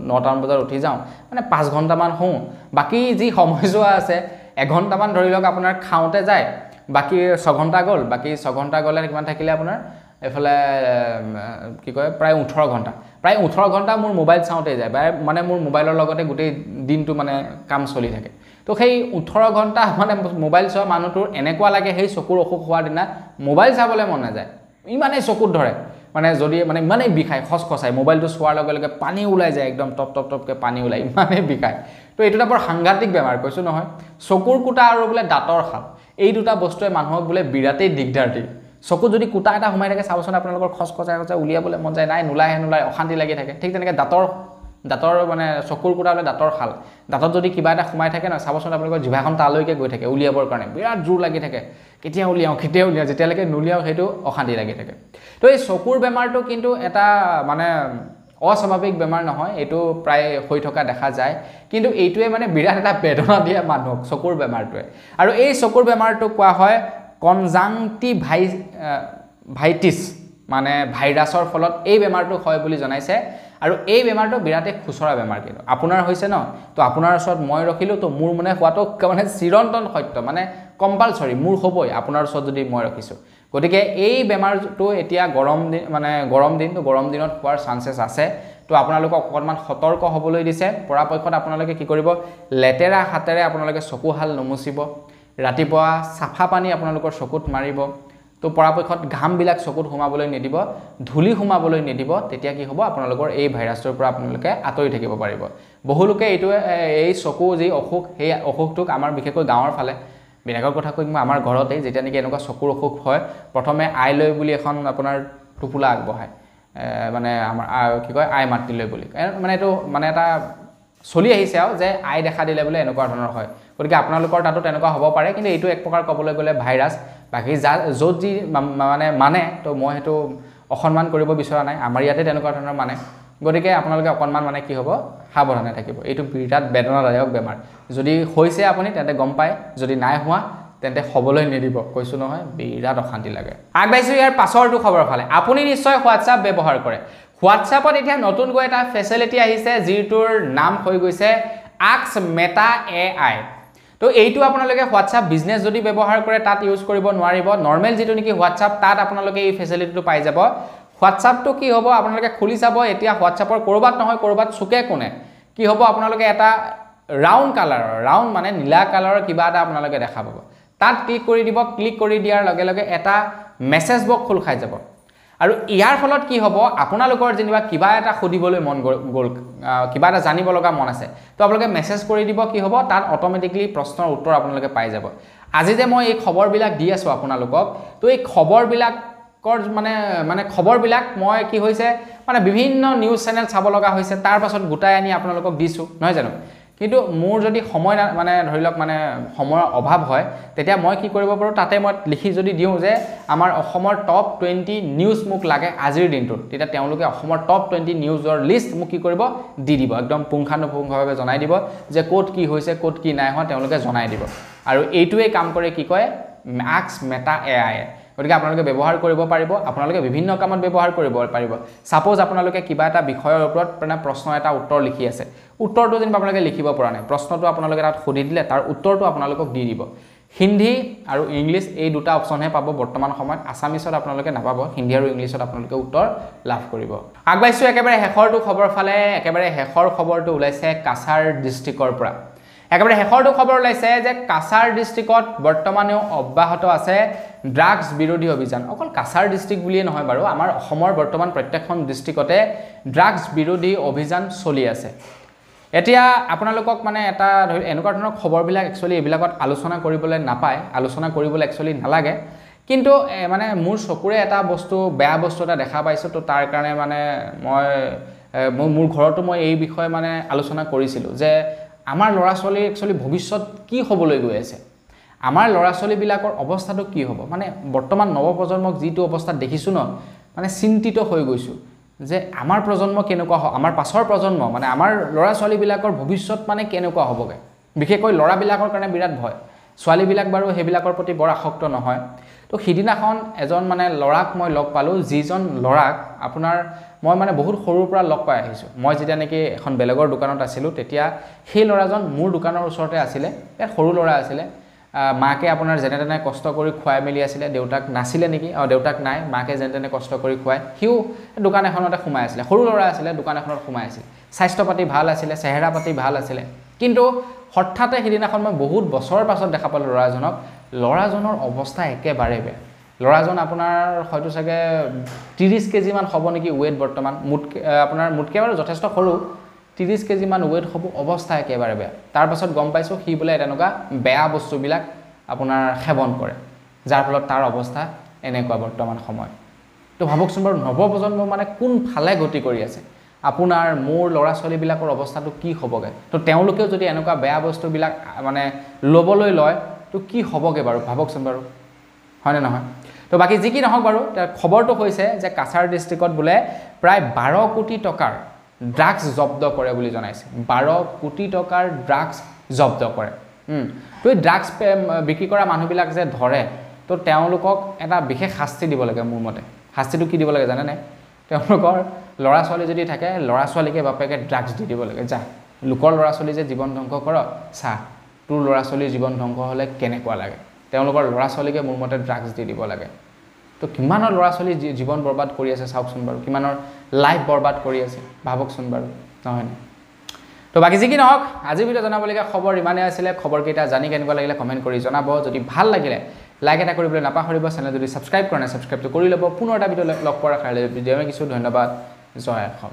9টা মান বজাত উঠি যাওঁ মানে 5 ঘণ্টামান শুওঁ বাকি যি সময়ছোৱা আছে 1 ঘণ্টামান ধৰি লওক আপোনাৰ খাওঁতে যায় বাকি 6 ঘণ্টা গ'ল বাকি 6 ঘণ্টা গ'লে কিমান থাকিলে আপোনাৰ এফালে কি কয় প্ৰায় 18 ঘণ্টা মোৰ মোবাইল চাওঁতে যায় মানে মোৰ মোবাইলৰ লগতে গোটেই দিনটো মানে কাম চলি থাকে তো সেই 18 ঘণ্টা মানে মোবাইল চোৱা মানুহটোৰ এনেকুৱা লাগে সেই চকুৰ অসুখ হোৱাৰ দিনা মোবাইল চাবলৈ মন নাযায় ইমানেই চকুত ধৰে মানে যদি মানে ইমানেই বিষায় খসখসাই মোবাইলটো চোৱাৰ লগে লগে পানী ওলাই যায় একদম টপকে পানী ওলাই ইমানেই বিষায় তো এইটো বৰ সাংঘাতিক বেমাৰ কৈছো নহয় চকুৰ কুটা আৰু বোলে দাঁতৰ খাল এই দুটা বস্তুৱে মানুহক বোলে বিৰাটেই দিগদাৰ দিয়ে চকু যদি কুটা এটা সোমাই থাকে চাবচোন আপোনালোকৰ খসখসাই উলিয়াবলৈ মন যায় নাই নোলাই অশান্তি লাগি থাকে ঠিক তেনেকৈ দাঁতৰ মানে চকুৰ কুটা বোলে দাঁতৰ খাল দাঁতত যদি কিবা এটা সোমাই থাকে না চাবচোন আপোনালোকৰ জিভাখন তালৈকে গৈ থাকে উলিয়াবৰ কাৰণে বিৰাট জোৰ লাগি থাকে কেতিয়া উলিয়াও যেতিয়ালৈকে নুলিয়াও সেইটো অশান্তি লাগি থাকে তো এই চকুৰ বেমাৰটো কিন্তু এটা মানে অস্বাভাৱিক বেমাৰ নহয় এইটো প্ৰায় হৈ থকা দেখা যায় কিন্তু এইটোৱে মানে বিৰাট এটা বেদনা দিয়ে মানুহক চকুৰ বেমাৰটোৱে আৰু এই চকুৰ বেমাৰটো কোৱা হয় কনজাংটিভাইটিছ মানে ভাইৰাছৰ ফলত এই বেমাৰটো হয় বুলি জনাইছে আৰু এই বেমাৰটো বিৰাটে খুচৰা বেমাৰ কিন্তু আপোনাৰ হৈছে ন তো আপোনাৰ ওচৰত মই ৰখিলো তো মোৰ মনে হোৱাটো মানে চিৰন্তন সত্য মানে কম্পালসৰি মোৰ হ'বই আপোনাৰ ওচৰত যদি মই ৰখিছো গতিকে এই বেমাৰটো এতিয়া গৰম দিনত হোৱাৰ চান্সেছ আছে তো আপোনালোকক অকণমান সতৰ্ক হ'বলৈ দিছে পৰাপক্ষত আপোনালোকে কি কৰিব লেতেৰা হাতেৰে আপোনালোকে চকুহাল নমুচিব ৰাতিপুৱা সাফা পানী আপোনালোকৰ চকুত মাৰিব তো পৰাপক্ষত ঘামবিলাক চকুত সোমাবলৈ নিদিব ধুলি সোমাবলৈ নিদিব তেতিয়া কি হ'ব আপোনালোকৰ এই ভাইৰাছটোৰ পৰা আপোনালোকে আঁতৰি থাকিব পাৰিব বহুলোকে এই চকু যি অসুখ সেই অসুখটোক আমাৰ বিশেষকৈ গাঁৱৰ ফালে বিনাকৰ কথা কৈ আমাৰ ঘৰতে যেতিয়া নেকি এনেকুৱা চকুৰ অসুখ হয় প্ৰথমে আই লৈ বুলি এখন আপোনাৰ টুপুলা আগবঢ়ায় মানে আমাৰ কি কয় আই মাতি লৈ বুলি মানে এইটো মানে এটা চলি আহিছে আৰু যে আই দেখা দিলে বোলে এনেকুৱা ধৰণৰ হয় গতিকে আপোনালোকৰ তাতো তেনেকুৱা হ'ব পাৰে কিন্তু এইটো এক প্ৰকাৰ ক'বলৈ গ'লে ভাইৰাছ বাকি য'ত যি মানে তো মই সেইটো অসন্মান কৰিব বিচৰা নাই আমাৰ ইয়াতে তেনেকুৱা ধৰণৰ মানে গতিকে আপোনালোকে অকণমান মানে কি হ'ব সাৱধানে থাকিব এইটো বিৰাট বেদনাদায়ক বেমাৰ যদি হৈছে আপুনি তেন্তে গম পায় যদি নাই হোৱা তেন্তে হ'বলৈ নিদিব কৈছো নহয় বিৰাট অশান্তি লাগে আগবাইছো ইয়াৰ পাছৰটো খবৰ ফালে আপুনি নিশ্চয় হোৱাটছআপ ব্যৱহাৰ কৰে হোৱাটছআপত এতিয়া নতুনকৈ এটা ফেচিলিটি আহিছে যিটোৰ নাম হৈ গৈছে আস্ক মেটা AI তো এইটো আপোনালোকে হোৱাটছআপ বিজনেছ যদি ব্যৱহাৰ কৰে তাত ইউজ কৰিব নোৱাৰিব নৰ্মেল যিটো নেকি হোৱাটছআপ তাত আপোনালোকে এই ফেচিলিটিটো পাই যাব হোৱাটছআপটো কি হ'ব আপোনালোকে খুলি চাব এতিয়া হোৱাটছআপৰ কৰবাত নহয় কৰবাত চুকে কোনে কি হ'ব আপোনালোকে এটা ৰাউণ্ড কালাৰৰ ৰাউণ্ড মানে নীলা কালাৰৰ কিবা এটা আপোনালোকে দেখা পাব তাত ক্লিক কৰি দিব ক্লিক কৰি দিয়াৰ লগে লগে এটা মেছেজ বক্স খোল খাই যাব আৰু ইয়াৰ ফলত কি হ'ব আপোনালোকৰ যেনিবা কিবা এটা খুদিবলৈ মন গ'ল কিবা এটা জানিব লগা মন আছে তো আপোনালোকে মেছেজ কৰি দিব কি হ'ব তাত অটোমেটিকলি প্ৰশ্নৰ উত্তৰ আপোনালোকে পাই যাব আজি যে মই এই খবৰবিলাক দি আছো আপোনালোকক তো এই খবৰবিলাকৰ মানে খবৰবিলাক মই কি হৈছে মানে বিভিন্ন নিউজ চেনেল চাব লগা হৈছে তাৰ পাছত গোটাই আনি আপোনালোকক দিছো নহয় জানো কিন্তু মোৰ যদি সময় মানে ধৰি লওক মানে সময়ৰ অভাৱ হয় তেতিয়া মই কি কৰিব পাৰো তাতে মই লিখি যদি দিও যে আমাৰ অসমৰ টপ 20 নিউজ মোক লাগে আজিৰ দিনটোত তেতিয়া তেওঁলোকে অসমৰ টপ 20 নিউজৰ লিষ্ট মোক কি কৰিব দি দিব একদম পুংখানুপুংখভাৱে জনাই দিব যে কোট কি হৈছে কোট কি নাই হোৱা তেওঁলোকে জনাই দিব আৰু এইটোৱে কাম কৰে কি কয় আস্ক মেটা AI গতিকে আপোনালোকে ব্যৱহাৰ কৰিব পাৰিব আপোনালোকে বিভিন্ন কামত ব্যৱহাৰ কৰিব পাৰিব সাপোজ আপোনালোকে কিবা এটা বিষয়ৰ ওপৰত মানে প্ৰশ্ন এটা উত্তৰ লিখি আছে উত্তৰটো যেন আপোনালোকে লিখিব পৰা নাই প্ৰশ্নটো আপোনালোকে তাত খুদি দিলে তাৰ উত্তৰটো আপোনালোকক দি দিব হিন্দী আৰু ইংলিশ এই দুটা অপচনহে পাব বৰ্তমান সময়ত আসামিছত আপোনালোকে নাপাব হিন্দী আৰু ইংলিশত আপোনালোকে উত্তৰ লাভ কৰিব আগবাইছো একেবাৰে হেখৰটো খবৰ ফালে একেবাৰে হেখৰ খবৰটো ওলাইছে কাছাৰ ডিস্ট্ৰিক্টৰ পৰা একেবাৰে হেখৰটো খবৰ ওলাইছে যে কাছাৰ ডিস্ট্ৰিক্টত বৰ্তমানেও অব্যাহত আছে ড্ৰাগছ বিৰোধী অভিযান অকল কাছাৰ ডিস্ট্ৰিক্ট বুলিয়ে নহয় বাৰু আমাৰ অসমৰ বৰ্তমান প্ৰত্যেকখন ডিস্ট্ৰিক্টতে ড্ৰাগছ বিৰোধী অভিযান চলি আছে এতিয়া আপোনালোকক মানে এটা এনেকুৱা ধৰণৰ খবৰবিলাক একচুয়ালি এইবিলাকত আলোচনা কৰিবলৈ নাপায় আলোচনা কৰিবলৈ একচুয়ালি নালাগে কিন্তু মানে মোৰ চকুৰে এটা বস্তু বেয়া বস্তু এটা দেখা পাইছো তো তাৰ কাৰণে মানে মই মোৰ ঘৰতো মই এই বিষয়ে মানে আলোচনা কৰিছিলো যে আমাৰ ল'ৰা ছোৱালী একচুয়ালি ভৱিষ্যত কি হ'বলৈ গৈ আছে আমাৰ ল'ৰা ছোৱালীবিলাকৰ অৱস্থাটো কি হ'ব মানে বৰ্তমান নৱপ্ৰজন্মক যিটো অৱস্থা দেখিছো ন মানে চিন্তিত হৈ গৈছো যে আমাৰ প্ৰজন্ম কেনেকুৱা হ'ব আমাৰ পাছৰ প্ৰজন্ম মানে আমাৰ ল'ৰা ছোৱালীবিলাকৰ ভৱিষ্যত মানে কেনেকুৱা হ'বগে বিশেষকৈ ল'ৰাবিলাকৰ কাৰণে বিৰাট ভয় ছোৱালীবিলাক বাৰু হেবিলাকৰ প্ৰতি বৰ আসক্ত নহয় তো সিদিনাখন এজন মানে ল'ৰাক মই লগ পালো যিজন ল'ৰাক আপোনাৰ মই মানে বহুত সৰুৰ পৰা লগ পাই আহিছো মই যেতিয়া নেকি এখন বেলেগৰ দোকানত আছিলো তেতিয়া সেই ল'ৰাজন মোৰ দোকানৰ ওচৰতে আছিলে এ সৰু ল'ৰা আছিলে মাকে আপোনাৰ যেনে তেনে কষ্ট কৰি খুৱাই মেলি আছিলে দেউতাক নাছিলে নেকি দেউতাক নাই মাকে যেনে তেনে কষ্ট কৰি খুৱাই হিউ দোকান এখনতে সোমাই আছিলে সৰু ল'ৰা আছিলে দোকান এখনত সোমাই আছিল স্বাস্থ্য পাতি ভাল আছিলে চেহেৰা পাতি ভাল আছিলে কিন্তু হঠাতে সিদিনাখন মই বহুত বছৰৰ পাছত দেখা পালো ল'ৰাজনৰ অৱস্থা একেবাৰে বেয়া ল'ৰাজন আপোনাৰ হয়তো চাগে 30 কেজি মান হ'ব নেকি ওয়েট বৰ্তমান আপোনাৰ মুটকে বাৰু যথেষ্ট সৰু 30 কেজি মান ওয়েট হ'ব অৱস্থা একেবাৰে বেয়া তাৰ পাছত গম পাইছো সি বোলে এনেকুৱা বেয়া বস্তুবিলাক আপোনাৰ সেৱন কৰে যাৰ ফলত তাৰ অৱস্থা এনেকুৱা বৰ্তমান সময় তো ভাবকচোন বাৰু নৱপ্ৰজন্ম মানে কোন ফালে গতি কৰি আছে আপোনাৰ মোৰ ল'ৰা ছোৱালীবিলাকৰ অৱস্থাটো কি হ'বগে তো তেওঁলোকেও যদি এনেকুৱা বেয়া বস্তুবিলাক মানে লবলৈ লয় তো কি হ'বগে বাৰু ভাবকচোন বাৰু হয় না নহয় তো বাকি যি কি নহওক বাৰু খবৰটো হৈছে যে কাছাৰ ডিস্ট্ৰিক্টত বোলে প্ৰায় 12 কোটি টকাৰ ড্ৰাগছ জব্দ কৰে বুলি জনাইছে 12 কোটি টকাৰ ড্ৰাগছ জব্দ কৰে তো এই ড্ৰাগছ বিক্ৰী কৰা মানুহবিলাক যে ধৰে তো তেওঁলোকক এটা বিশেষ শাস্তি দিব লাগে মোৰ মতে শাস্তিটো কি দিব লাগে জানে নাই তেওঁলোকৰ ল'ৰা ছোৱালী যদি থাকে ল'ৰা ছোৱালীকে বাপেকে ড্ৰাগছ দি দিব লাগে যা লোকৰ ল'ৰা ছোৱালী যে জীৱন ধ্বংস কৰ চা তোৰ ল'ৰা ছোৱালীৰ জীৱন ধ্বংস হ'লে কেনেকুৱা লাগে তেওঁলোকৰ ল'ৰা ছোৱালীকে মোৰ মতে ড্ৰাগছ দি দিব লাগে তো কিমানৰ ল'ৰা ছোৱালী জীৱন বৰবাদ কৰি আছে চাওকচোন বাৰু কিমানৰ লাইফ বৰবাদ কৰি আছে ভাবকচোন বাৰু নহয় না তো বাকি যি কি নহওক আজি ভিডিও জনাবলগীয়া খবৰ ইমানে আছিলে খবৰকেইটা জানি কেনেকুৱা লাগিলে কমেন্ট কৰি জনাব যদি ভাল লাগিলে লাইক এটা কৰিবলৈ নাপাহৰিব চেনেল যদি সাবস্ক্ৰাইব কৰা নাই সাবস্ক্ৰাইবটো কৰি ল'ব পুনৰ এটা ভিডিও লগ পোৱাৰ আশাৰে ভিডিও কিছু ধন্যবাদ জয় অসম